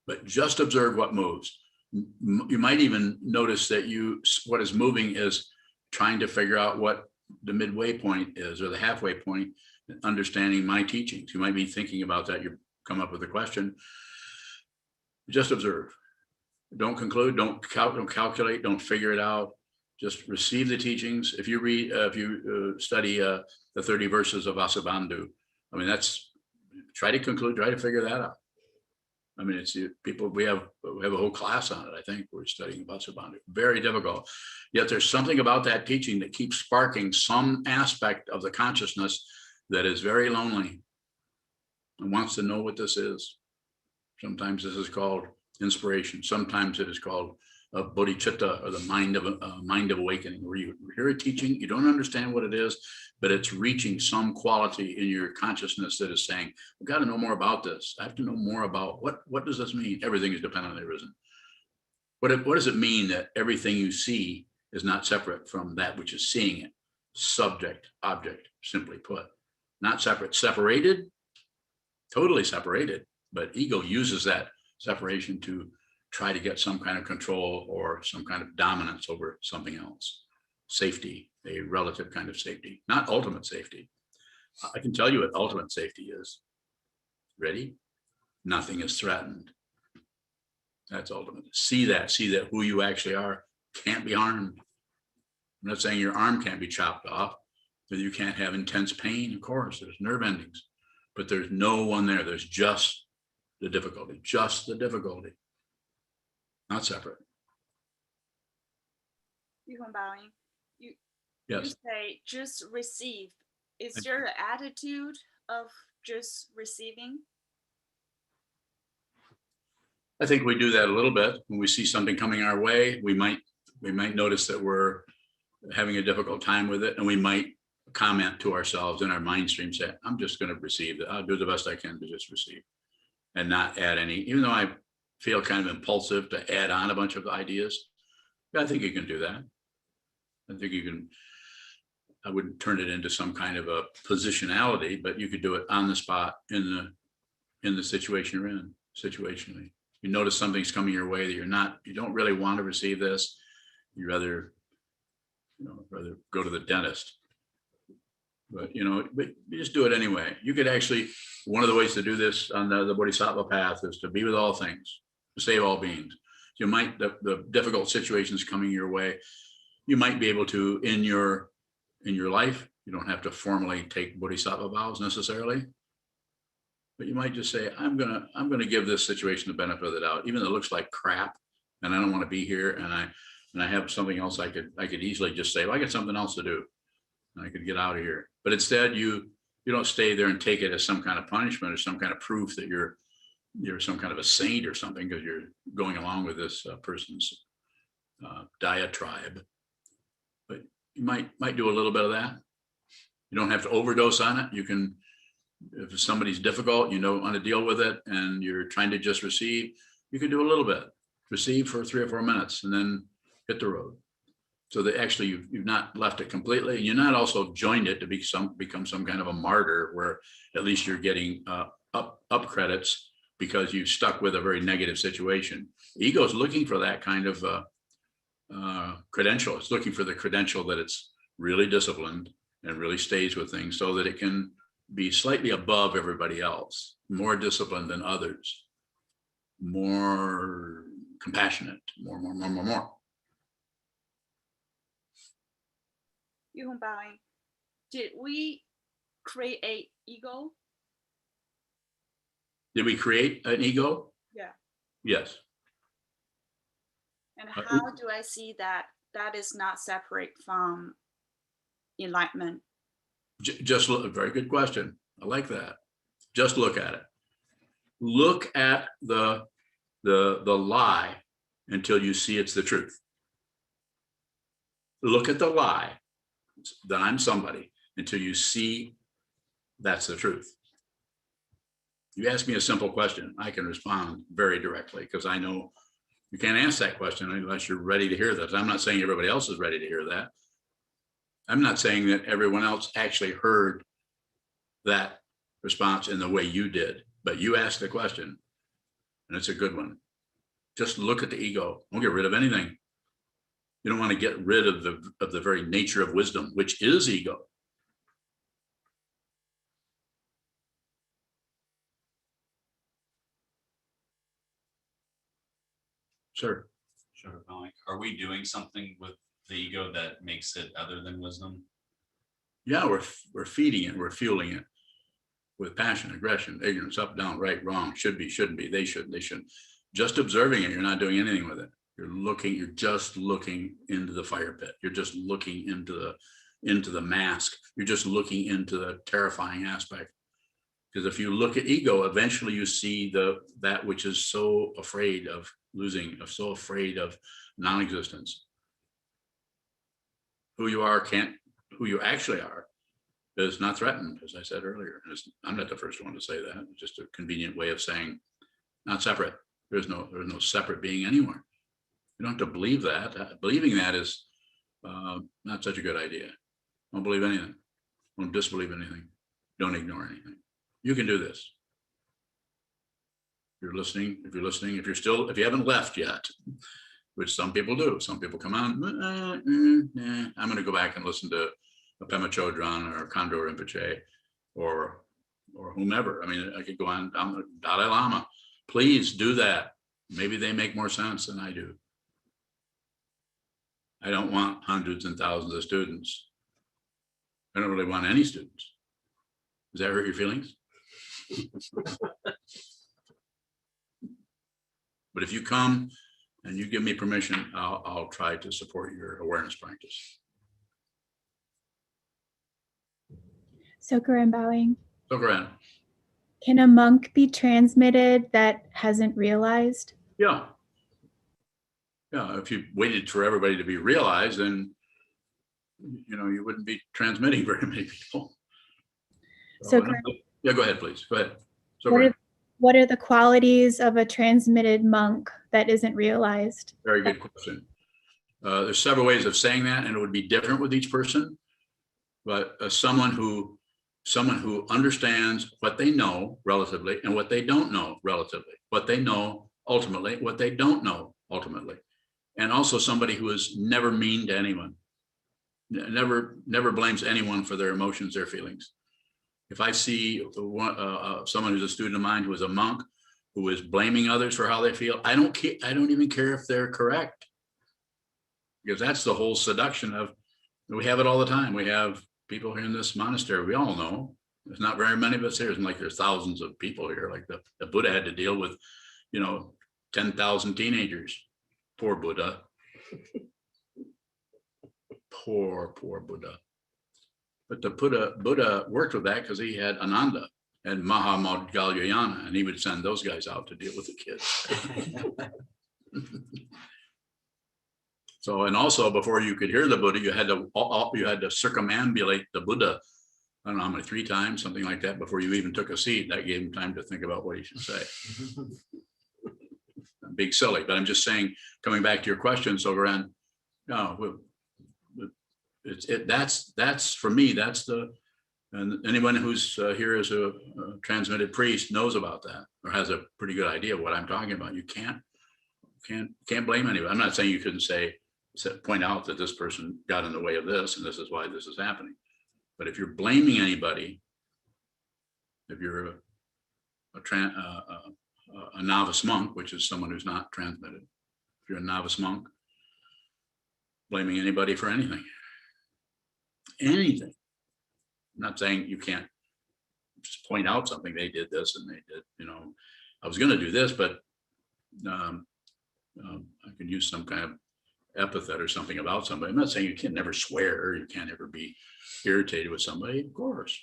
But just observe what moves. You might even notice that what is moving is trying to figure out what the midway point is or the halfway point, understanding my teachings. You might be thinking about that. You come up with a question. Just observe. Don't conclude. Don't calculate. Don't figure it out. Just receive the teachings. If you read, if you study the 30 verses of Vasubandhu, I mean, try to conclude, try to figure that out. I mean, it's people, we have a whole class on it. I think we're studying Vasubandhu. Very difficult. Yet there's something about that teaching that keeps sparking some aspect of the consciousness that is very lonely and wants to know what this is. Sometimes this is called inspiration. Sometimes it is called bodhicitta, or the mind of awakening, where you hear a teaching, you don't understand what it is, but it's reaching some quality in your consciousness that is saying, I've got to know more about this. I have to know more about what does this mean? Everything is dependent on the arisen. What does it mean that everything you see is not separate from that which is seeing it? Subject, object, simply put. Not separate, separated, totally separated, but ego uses that separation to try to get some kind of control or some kind of dominance over something else. Safety, a relative kind of safety, not ultimate safety. I can tell you what ultimate safety is. Ready? Nothing is threatened. That's ultimate. See that who you actually are can't be harmed. I'm not saying your arm can't be chopped off, but you can't have intense pain. Of course, there's nerve endings, but there's no one there. There's just the difficulty, not separate. You Yes, say just receive. Is your attitude of just receiving? I think we do that a little bit. When we see something coming our way, we might notice that we're having a difficult time with it, and we might comment to ourselves in our mind stream, say, I'm just going to receive it. I'll do the best I can to just receive and not add any, even though I feel kind of impulsive to add on a bunch of ideas. I think you can do that. I think you can. I wouldn't turn it into some kind of a positionality, but you could do it on the spot in the situation you're in, situationally. You notice something's coming your way that you don't really want to receive this. You rather go to the dentist. But you just do it anyway. You could actually, one of the ways to do this on the Bodhisattva path is to be with all things, to save all beings. You might, the difficult situations coming your way, you might be able to, in your life, you don't have to formally take Bodhisattva vows necessarily, but you might just say, I'm gonna give this situation the benefit of the doubt, even though it looks like crap, and I don't want to be here, and I have something else I could easily just say, well, I got something else to do, and I could get out of here. But instead, you don't stay there and take it as some kind of punishment or some kind of proof that you're some kind of a saint or something because you're going along with this person's diatribe. But you might do a little bit of that. You don't have to overdose on it. You can, if somebody's difficult, you don't want to deal with it, and you're trying to just receive, you can do a little bit. Receive for 3 or 4 minutes and then hit the road. So that actually you've not left it completely. You're not also joined it to become some kind of a martyr where at least you're getting up credits because you've stuck with a very negative situation. Ego is looking for that kind of credential. It's looking for the credential that it's really disciplined and really stays with things so that it can be slightly above everybody else, more disciplined than others, more compassionate, more. Did we create ego? Did we create an ego? Yeah. Yes. And how do I see that is not separate from enlightenment? Just look, very good question. I like that. Just look at it. Look at the lie until you see it's the truth. Look at the lie that I'm somebody until you see that's the truth. You ask me a simple question, I can respond very directly because I know you can't ask that question unless you're ready to hear this. I'm not saying everybody else is ready to hear that. I'm not saying that everyone else actually heard that response in the way you did, but you asked the question and it's a good one. Just look at the ego. Don't get rid of anything. You don't want to get rid of the very nature of wisdom, which is ego. Sure. Sure. Are we doing something with the ego that makes it other than wisdom? Yeah, we're feeding it, we're fueling it with passion, aggression, ignorance, up, down, right, wrong, should be, shouldn't be, they should, they shouldn't. Just observing it, you're not doing anything with it. You're just looking into the fire pit. You're just looking into the mask. You're just looking into the terrifying aspect. Because if you look at ego, eventually you see that which is so afraid of losing, so afraid of non-existence. Who you who you actually are is not threatened, as I said earlier. I'm not the first one to say that. It's just a convenient way of saying not separate. There's no separate being anywhere. You don't have to believe that. Believing that is not such a good idea. Don't believe anything. Don't disbelieve anything. Don't ignore anything. You can do this. If you're listening, if you haven't left yet, which some people do. Some people come on, I'm going to go back and listen to Pema Chodron or Khandro Rinpoche or whomever. I mean, I could go on down the Dalai Lama. Please do that. Maybe they make more sense than I do. I don't want hundreds and thousands of students. I don't really want any students. Does that hurt your feelings? But if you come and you give me permission, I'll try to support your awareness practice. Sokuzan bowing. Sokuzan. Can a monk be transmitted that hasn't realized? Yeah. Yeah, if you waited for everybody to be realized, then you wouldn't be transmitting very many people. So, yeah, go ahead, please. Go ahead. What are the qualities of a transmitted monk that isn't realized? Very good question. There's several ways of saying that, and it would be different with each person. But someone who understands what they know relatively and what they don't know relatively, what they know ultimately, what they don't know ultimately, and also somebody who is never mean to anyone, never blames anyone for their emotions, their feelings. If I see someone who's a student of mine who is a monk who is blaming others for how they feel, I don't even care if they're correct, because that's the whole seduction of. We have it all the time. We have people here in this monastery. We all know there's not very many of us here. It's like there's thousands of people here. Like the Buddha had to deal with, 10,000 teenagers. Poor Buddha. Poor Buddha. But the Buddha worked with that because he had Ananda and Mahamodgalyayana, and he would send those guys out to deal with the kids. So, and also before you could hear the Buddha, you had to circumambulate the Buddha. I don't know how many, 3 times, something like that, before you even took a seat. That gave him time to think about what he should say. I'm being silly, but I'm just saying, coming back to your question, Sokuzan, that's for me, and anyone who's here as a transmitted priest knows about that, or has a pretty good idea of what I'm talking about. You can't blame anybody. I'm not saying you couldn't point out that this person got in the way of this and this is why this is happening. But if you're blaming anybody, if you're a novice monk, which is someone who's not transmitted, if you're a novice monk, blaming anybody for anything. I'm not saying you can't just point out something. They did this and they did, I was going to do this, but I could use some kind of epithet or something about somebody. I'm not saying you can never swear or you can't ever be irritated with somebody. Of course,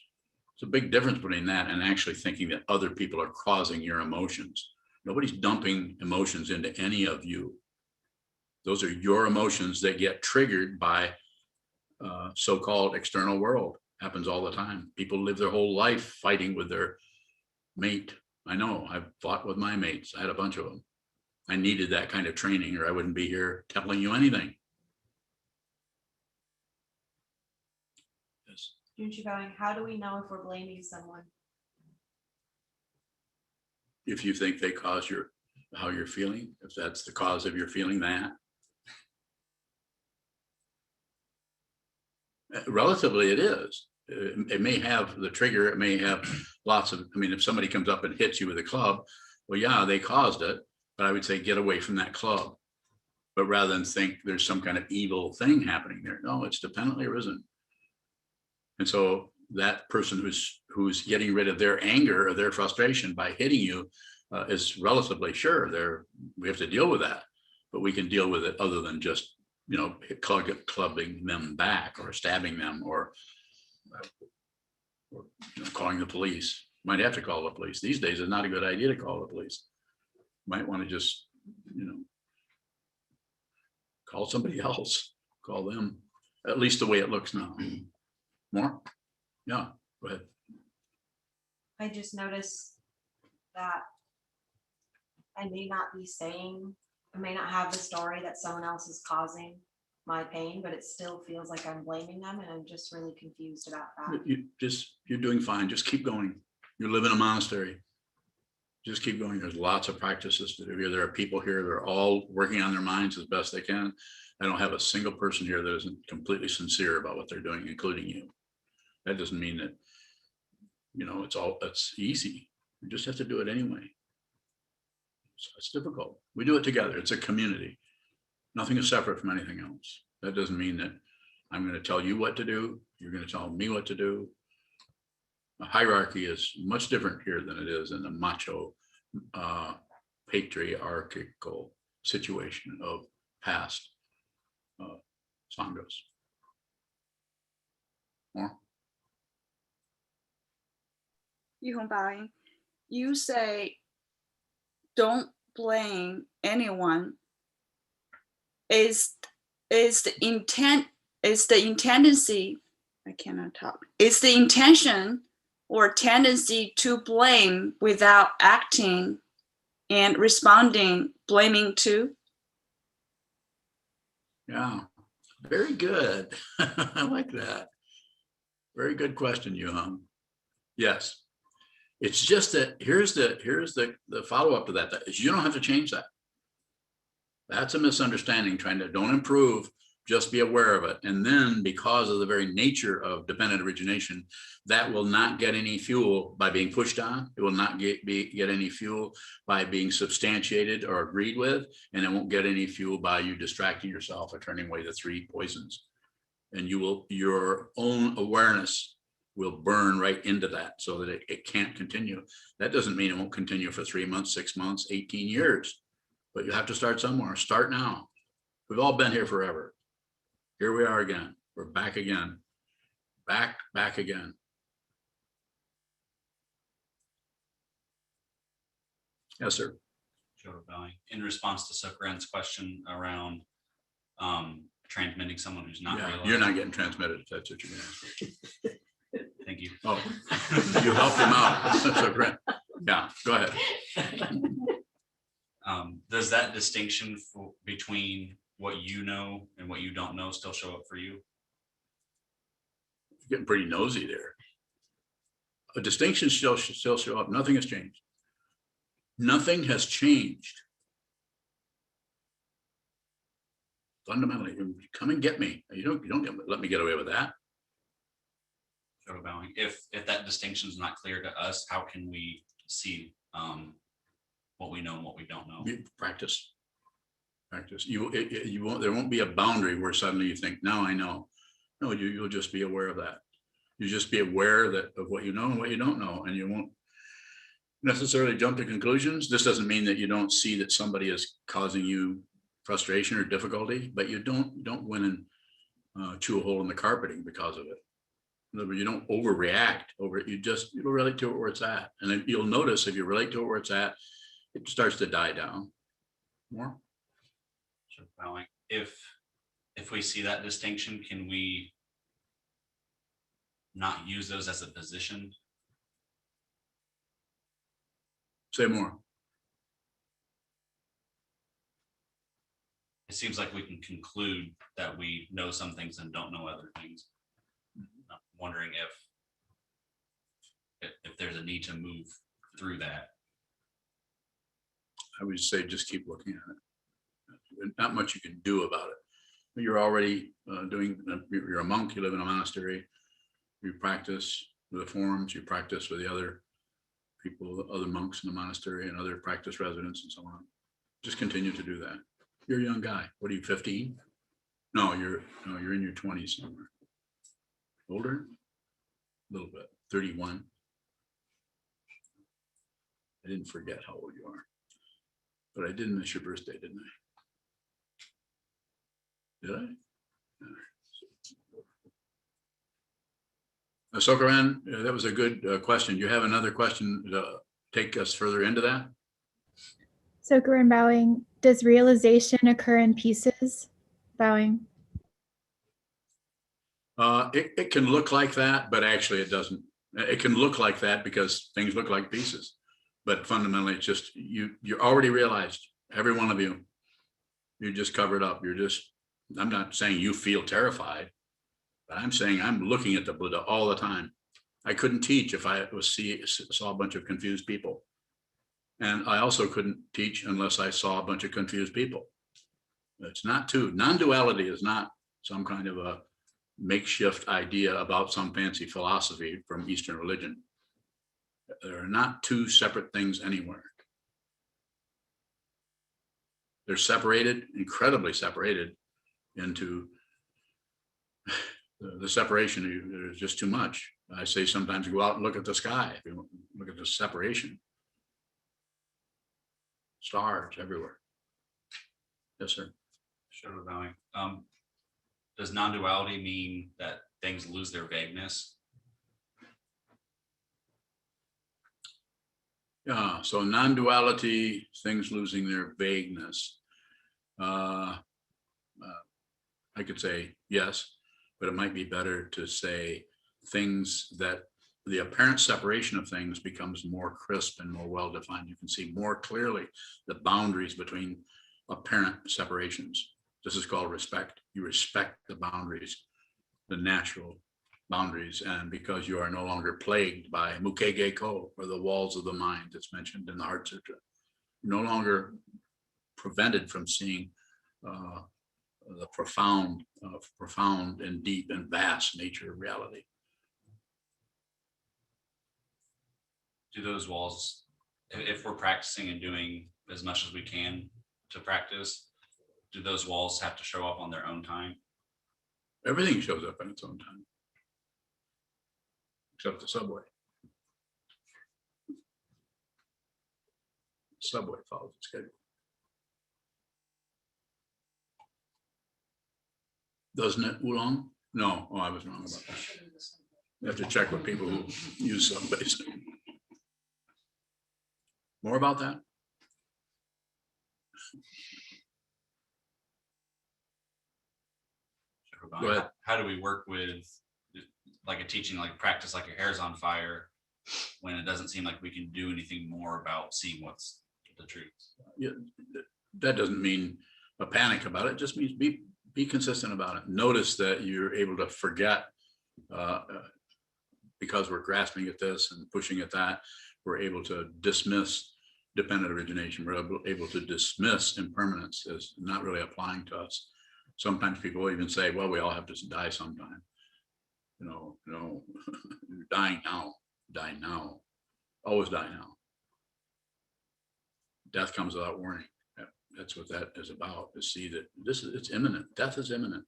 it's a big difference between that and actually thinking that other people are causing your emotions. Nobody's dumping emotions into any of you. Those are your emotions that get triggered by so-called external world. Happens all the time. People live their whole life fighting with their mate. I know, I've fought with my mates. I had a bunch of them. I needed that kind of training or I wouldn't be here telling you anything. Yes. Junshi Bowing, how do we know if we're blaming someone? If you think they caused how you're feeling, if that's the cause of your feeling that. Relatively, it is. It may have the trigger. It may have lots of, if somebody comes up and hits you with a club, well, yeah, they caused it. But I would say get away from that club. But rather than think there's some kind of evil thing happening there, no, it's dependently arisen. And so that person who's getting rid of their anger or their frustration by hitting you is relatively sure we have to deal with that, but we can deal with it other than just, you know, clubbing them back or stabbing them or you know, calling the police. Might have to call the police. These days, it's not a good idea to call the police. Might want to just, you know, call somebody else, call them, at least the way it looks now. More? Yeah, go ahead. I just noticed that I may not be saying, I may not have the story that someone else is causing my pain, but it still feels like I'm blaming them, and I'm just really confused about that. You're doing fine. Just keep going. You live in a monastery. Just keep going. There's lots of practices to do here. There are people here that are all working on their minds as best they can. I don't have a single person here that isn't completely sincere about what they're doing, including you. That doesn't mean that, you know, it's easy. You just have to do it anyway. So it's difficult. We do it together. It's a community. Nothing is separate from anything else. That doesn't mean that I'm going to tell you what to do. You're going to tell me what to do. The hierarchy is much different here than it is in the macho, patriarchal situation of past sanghas. More? Yuhong, you say don't blame anyone. Is the intention or tendency to blame without acting and responding blaming too? Yeah, very good. I like that. Very good question, Yuhong. Yes. It's just that here's the follow-up to that, is you don't have to change that. That's a misunderstanding. Don't improve, just be aware of it. And then because of the very nature of dependent origination, that will not get any fuel by being pushed on. It will not get any fuel by being substantiated or agreed with. And it won't get any fuel by you distracting yourself or turning away the three poisons. And your own awareness will burn right into that so that it can't continue. That doesn't mean it won't continue for 3 months, 6 months, 18 years. But you have to start somewhere. Start now. We've all been here forever. Here we are again. We're back again. Back again. Yes, sir. Joe Bowing. In response to Sokuzan's question around transmitting someone who's not realizing. You're not getting transmitted if that's what you're going to ask. Thank you. Oh, you helped him out. That's so great. Yeah, go ahead. Does that distinction between what you know and what you don't know still show up for you? You're getting pretty nosy there. A distinction still show up. Nothing has changed. Nothing has changed. Fundamentally, come and get me. You don't let me get away with that. Joe Bowing. If that distinction is not clear to us, how can we see what we know and what we don't know? Practice. You won't. There won't be a boundary where suddenly you think, now I know. No, you'll just be aware of that. You just be aware of what you know and what you don't know, and you won't necessarily jump to conclusions. This doesn't mean that you don't see that somebody is causing you frustration or difficulty, but you don't went and chew a hole in the carpeting because of it. In other words, you don't overreact over it. You'll relate to it where it's at, and then you'll notice if you relate to it where it's at, it starts to die down. More. Sure, Bowing. If we see that distinction, can we not use those as a position? Say more. It seems like we can conclude that we know some things and don't know other things. I'm wondering if there's a need to move through that. I would say just keep looking at it. Not much you can do about it. You're already you're a monk, you live in a monastery, you practice with the forms, you practice with the other people, other monks in the monastery and other practice residents and so on. Just continue to do that. You're a young guy. What are you, 15? No, you're in your 20s somewhere. Older? A little bit, 31. I didn't forget how old you are. But I did miss your birthday, didn't I? Did I? Sokuzan, that was a good question. You have another question to take us further into that? So Gurren bowing, does realization occur in pieces? Bowing. It can look like that, but actually it doesn't. It can look like that because things look like pieces. But fundamentally, it's just you already realized, every one of you, you're just covered up. I'm not saying you feel terrified, but I'm saying I'm looking at the Buddha all the time. I couldn't teach if I saw a bunch of confused people. And I also couldn't teach unless I saw a bunch of confused people. It's not two. Non-duality is not some kind of a makeshift idea about some fancy philosophy from Eastern religion. There are not two separate things anywhere. They're separated, incredibly separated into the separation. There's just too much. I say sometimes go out and look at the sky. If you look at the separation, stars everywhere. Yes, sir. Sure, Valley. Does non-duality mean that things lose their vagueness? Yeah, so non-duality, things losing their vagueness. I could say yes, but it might be better to say things that the apparent separation of things becomes more crisp and more well-defined. You can see more clearly the boundaries between apparent separations. This is called respect. You respect the boundaries, the natural boundaries, and because you are no longer plagued by Mukege Ko, or the walls of the mind that's mentioned in the Heart Sutra. You're no longer prevented from seeing the profound and deep and vast nature of reality. Do those walls, if we're practicing and doing as much as we can to practice, do those walls have to show up on their own time? Everything shows up in its own time, except the subway. Subway follows its schedule. Doesn't it, Oolong? No, I was wrong about that. You have to check with people who use subways. More about that? Go ahead. How do we work with like a teaching, like practice, like your hair's on fire, when it doesn't seem like we can do anything more about seeing what's the truth? Yeah, that doesn't mean a panic about it. It just means be consistent about it. Notice that you're able to forget because we're grasping at this and pushing at that. We're able to dismiss dependent origination. We're able to dismiss impermanence as not really applying to us. Sometimes people even say, well, we all have to die sometime. No, dying now, always die now. Death comes without warning. That's what that is about, to see that it's imminent. Death is imminent.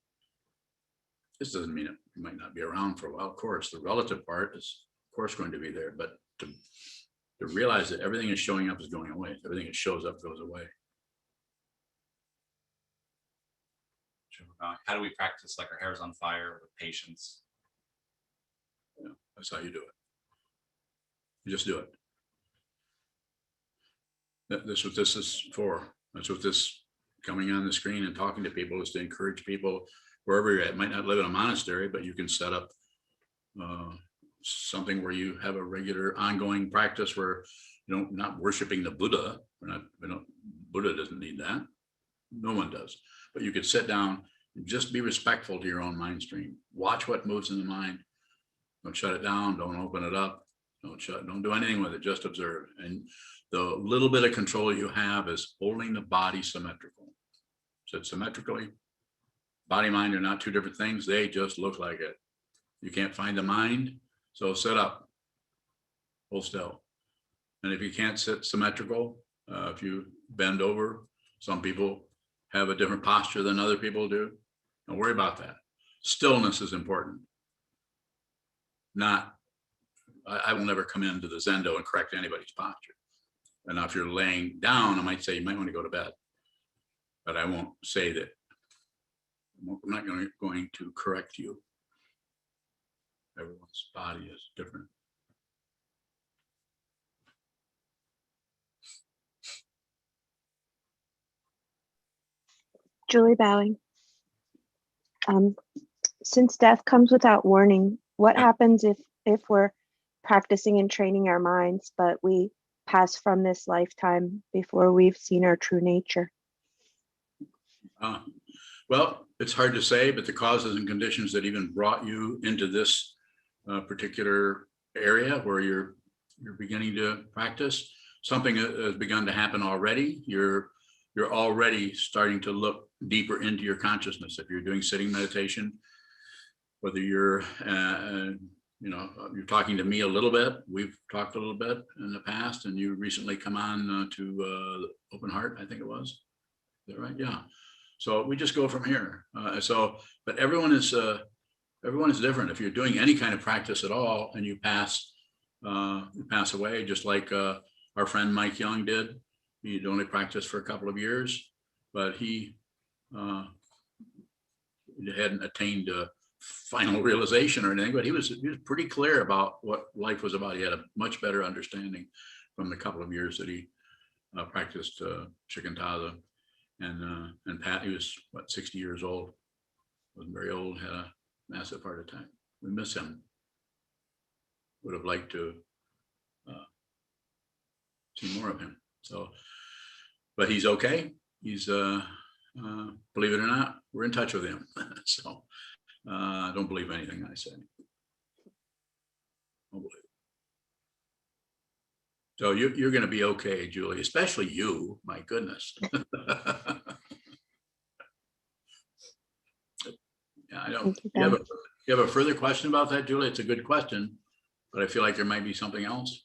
This doesn't mean it might not be around for a while. Of course, the relative part is, of course, going to be there, but to realize that everything is showing up is going away. Everything that shows up goes away. How do we practice like our hair's on fire with patience? Yeah, that's how you do it. You just do it. That's what this is for. That's what this coming on the screen and talking to people is, to encourage people wherever you're at. Might not live in a monastery, but you can set up something where you have a regular ongoing practice where not worshiping the Buddha. Buddha doesn't need that. No one does. But you could sit down and just be respectful to your own mind stream. Watch what moves in the mind. Don't shut it down. Don't open it up. Don't do anything with it. Just observe. And the little bit of control you have is holding the body symmetrical. So symmetrically, body mind are not two different things. They just look like it. You can't find the mind. So sit up, hold still. And if you can't sit symmetrical, if you bend over, some people have a different posture than other people do. Don't worry about that. Stillness is important. I will never come into the Zendo and correct anybody's posture. And now if you're laying down, I might say you might want to go to bed. But I won't say that. I'm not going to correct you. Everyone's body is different. Julie bowing. Since death comes without warning, what happens if we're practicing and training our minds, but we pass from this lifetime before we've seen our true nature? Well, it's hard to say, but the causes and conditions that even brought you into this particular area where you're beginning to practice, something has begun to happen already. You're already starting to look deeper into your consciousness. If you're doing sitting meditation, whether you're you're talking to me a little bit, we've talked a little bit in the past, and you recently come on to Open Heart, I think it was. Is that right? Yeah. So we just go from here. But everyone is different. If you're doing any kind of practice at all and you pass away, just like our friend Mike Young did. He'd only practiced for a couple of years, but he hadn't attained a final realization or anything, but he was pretty clear about what life was about. He had a much better understanding from the couple of years that he practiced Shikantaza. And Pat, he was what, 60 years old, wasn't very old, had a massive heart attack. We miss him. Would have liked to see more of him. So, but he's okay. He's believe it or not, we're in touch with him. So don't believe anything I say. Don't believe it. So you're going to be okay, Julie, especially you. My goodness. Yeah, I don't. You have a further question about that, Julie? It's a good question, but I feel like there might be something else.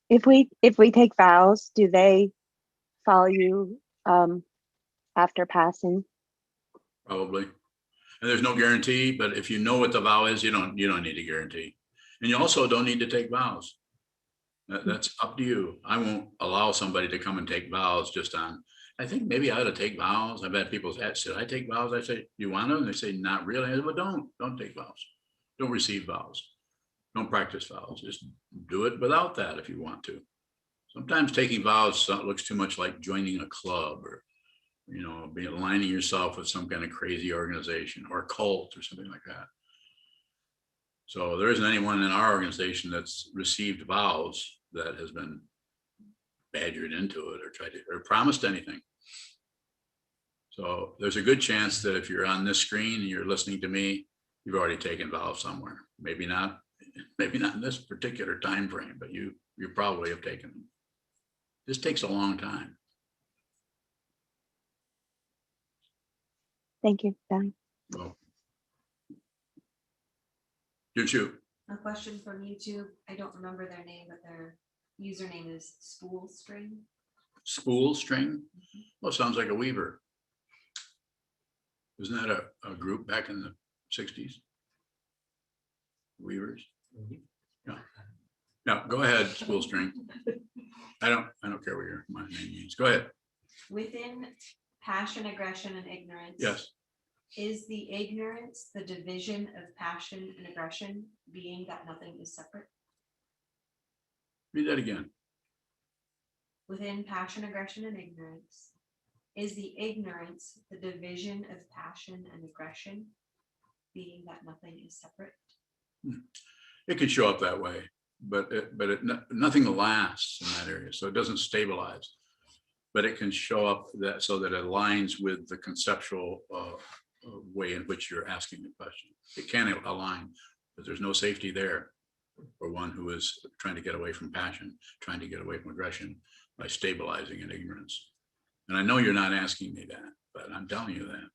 If we take vows, do they follow you after passing? Probably. And there's no guarantee, but if you know what the vow is, you don't need a guarantee. And you also don't need to take vows. That's up to you. I won't allow somebody to come and take vows just on, I think maybe I ought to take vows. I've had people say, should I take vows? I say, you want to? And they say, not really. I say, well, don't take vows. Don't receive vows. Don't practice vows. Just do it without that if you want to. Sometimes taking vows looks too much like joining a club or, aligning yourself with some kind of crazy organization or cult or something like that. So there isn't anyone in our organization that's received vows that has been badgered into it or tried to, or promised anything. So there's a good chance that if you're on this screen and you're listening to me, you've already taken vows somewhere. Maybe not in this particular time frame, but you probably have taken them. This takes a long time. Thank you. Bye. Well, you. A question from YouTube. I don't remember their name, but their username is Spool String. Spool String? Well, sounds like a weaver. Isn't that a group back in the 60s? Weavers? Yeah. No, go ahead, Spool String. I don't care what my name means. Go ahead. Within passion, aggression, and ignorance. Yes. Is the ignorance the division of passion and aggression, being that nothing is separate? Read that again. Within passion, aggression, and ignorance, is the ignorance the division of passion and aggression, being that nothing is separate? It could show up that way, but nothing lasts in that area, so it doesn't stabilize. But it can show up so that it aligns with the conceptual way in which you're asking the question. It can align, but there's no safety there for one who is trying to get away from passion, trying to get away from aggression by stabilizing in ignorance. And I know you're not asking me that, but I'm telling you that.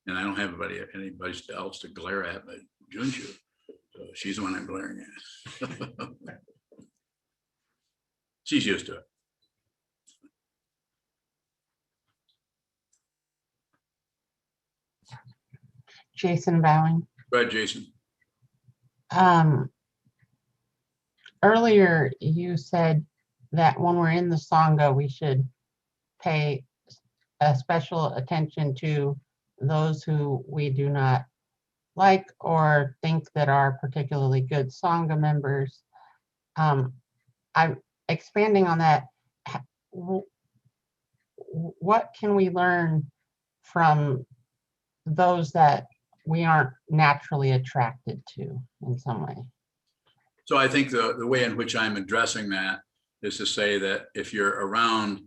And I don't have anybody else to glare at but Junju. So she's the one I'm glaring at. She's used to it. Jason Bowing. Go ahead, Jason. Earlier, you said that when we're in the Sangha, we should pay a special attention to those who we do not like or think that are particularly good Sangha members. I'm expanding on that. What can we learn from those that we aren't naturally attracted to in some way? So I think the way in which I'm addressing that is to say that if you're around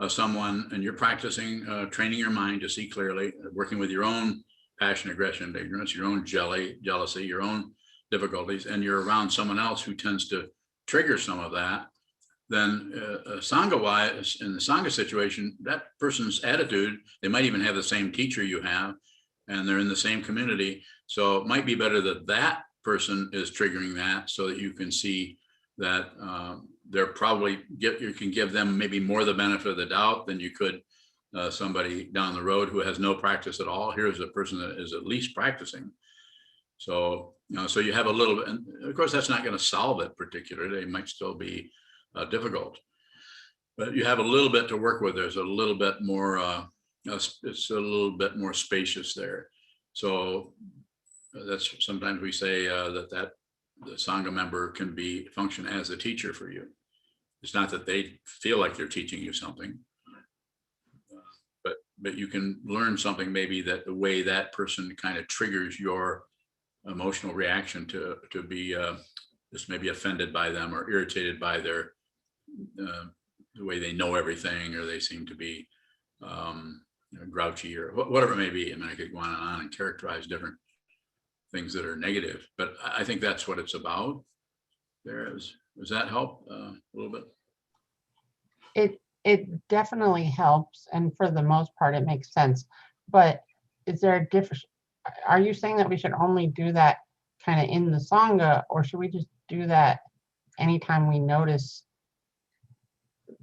someone and you're practicing training your mind to see clearly, working with your own passion, aggression, and ignorance, your own jealousy, your own difficulties, and you're around someone else who tends to trigger some of that, then Sangha-wise, in the Sangha situation, that person's attitude, they might even have the same teacher you have, and they're in the same community. So it might be better that that person is triggering that so that you can see that they're probably, you can give them maybe more the benefit of the doubt than you could somebody down the road who has no practice at all. Here's a person that is at least practicing. So, so you have a little bit, and of course, that's not going to solve it particularly. It might still be difficult, but you have a little bit to work with. There's a little bit more, it's a little bit more spacious there. So that's sometimes we say that the Sangha member can function as a teacher for you. It's not that they feel like they're teaching you something, but you can learn something maybe that the way that person kind of triggers your emotional reaction to be just maybe offended by them or irritated by their the way they know everything, or they seem to be grouchy or whatever it may be. I mean, I could go on and characterize different things that are negative, but I think that's what it's about. Does that help a little bit? It definitely helps, and for the most part, it makes sense. But is there a difference? Are you saying that we should only do that kind of in the Sangha, or should we just do that anytime we notice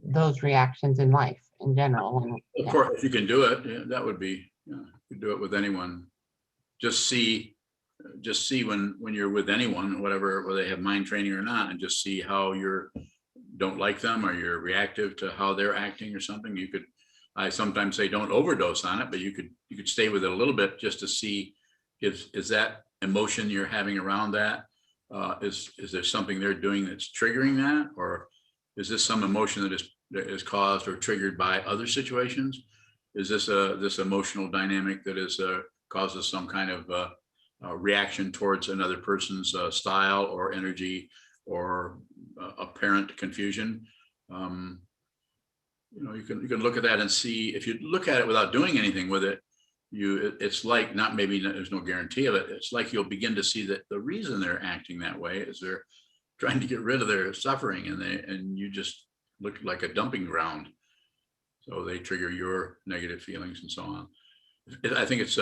those reactions in life in general? Of course, if you can do it, yeah, that would be, you could do it with anyone. Just see when you're with anyone, whatever, whether they have mind training or not, and just see how you don't like them or you're reactive to how they're acting or something. I sometimes say don't overdose on it, but you could stay with it a little bit just to see is that emotion you're having around that, is there something they're doing that's triggering that, or is this some emotion that is caused or triggered by other situations? Is this this emotional dynamic that is causes some kind of reaction towards another person's style or energy or apparent confusion? You can look at that and see. If you look at it without doing anything with it, it's like, not maybe there's no guarantee of it. It's like you'll begin to see that the reason they're acting that way is they're trying to get rid of their suffering, and you just look like a dumping ground. So they trigger your negative feelings and so on. I think it's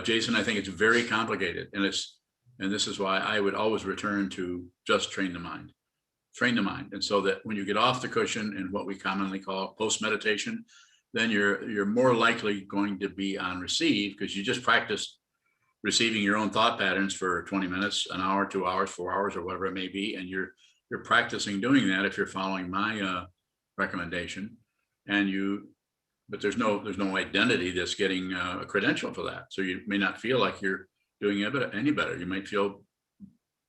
Jason, I think it's very complicated, and this is why I would always return to just train the mind. And so that when you get off the cushion in what we commonly call post-meditation, then you're more likely going to be on receive, because you just practiced receiving your own thought patterns for 20 minutes, an hour, 2 hours, 4 hours, or whatever it may be. And you're practicing doing that if you're following my recommendation. But there's no identity that's getting a credential for that. So you may not feel like you're doing it any better. You might feel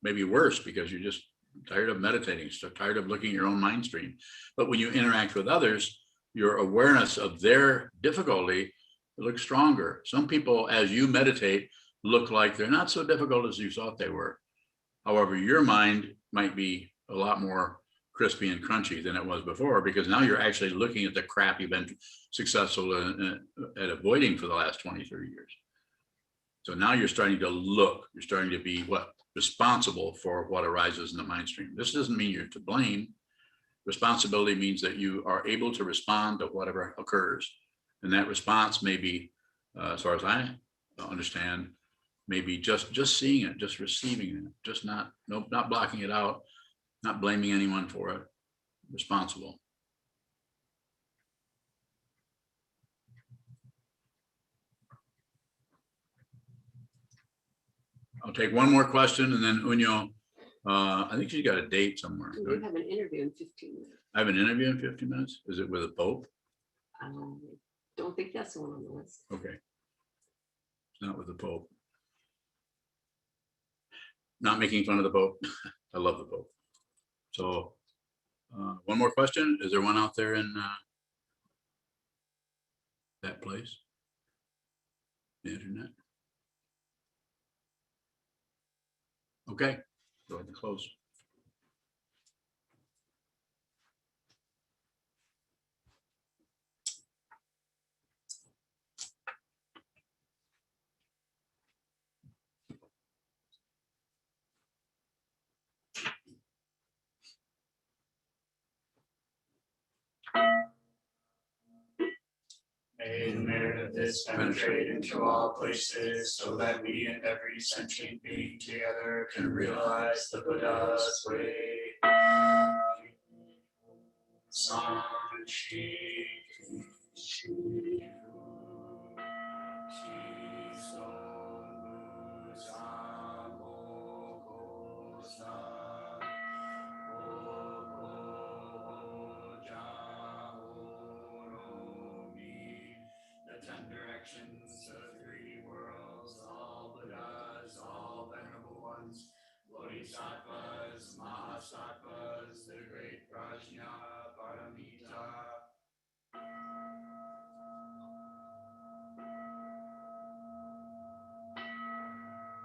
maybe worse because you're just tired of meditating, so tired of looking at your own mind stream. But when you interact with others, your awareness of their difficulty looks stronger. Some people, as you meditate, look like they're not so difficult as you thought they were. However, your mind might be a lot more crispy and crunchy than it was before, because now you're actually looking at the crap you've been successful at avoiding for the last 20, 30 years. So now you're starting to be responsible for what arises in the mind stream. This doesn't mean you're to blame. Responsibility means that you are able to respond to whatever occurs. And that response may be, as far as I understand, maybe just seeing it, just receiving it, just not blocking it out, not blaming anyone for it, responsible. take one more question and then Unyo, I think she's got a date somewhere. We have an interview in 15 minutes. I have an interview in 50 minutes. Is it with a Pope? I don't think that's the one on the list. Okay. It's not with the Pope. Not making fun of the Pope. I love the Pope. So one more question. Is there one out there in that place? The internet? Okay, go ahead and close. May the merit of this penetrate into all places, so that we and every sentient being together can realize the Buddha's way. Sanchi Shifu the 10 directions of 3 worlds, all Buddhas, all venerable ones, Bodhisattvas, Mahasattvas, the great Prajna, Paramita.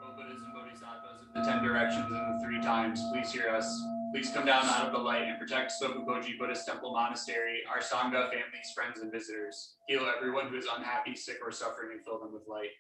O Buddhas and Bodhisattvas of the 10 directions and the 3 times, please hear us. Please come down out of the light and protect Sokukoji Buddhist Temple Monastery, our Sangha, families, friends, and visitors. Heal everyone who is unhappy, sick, or suffering, and fill them with light.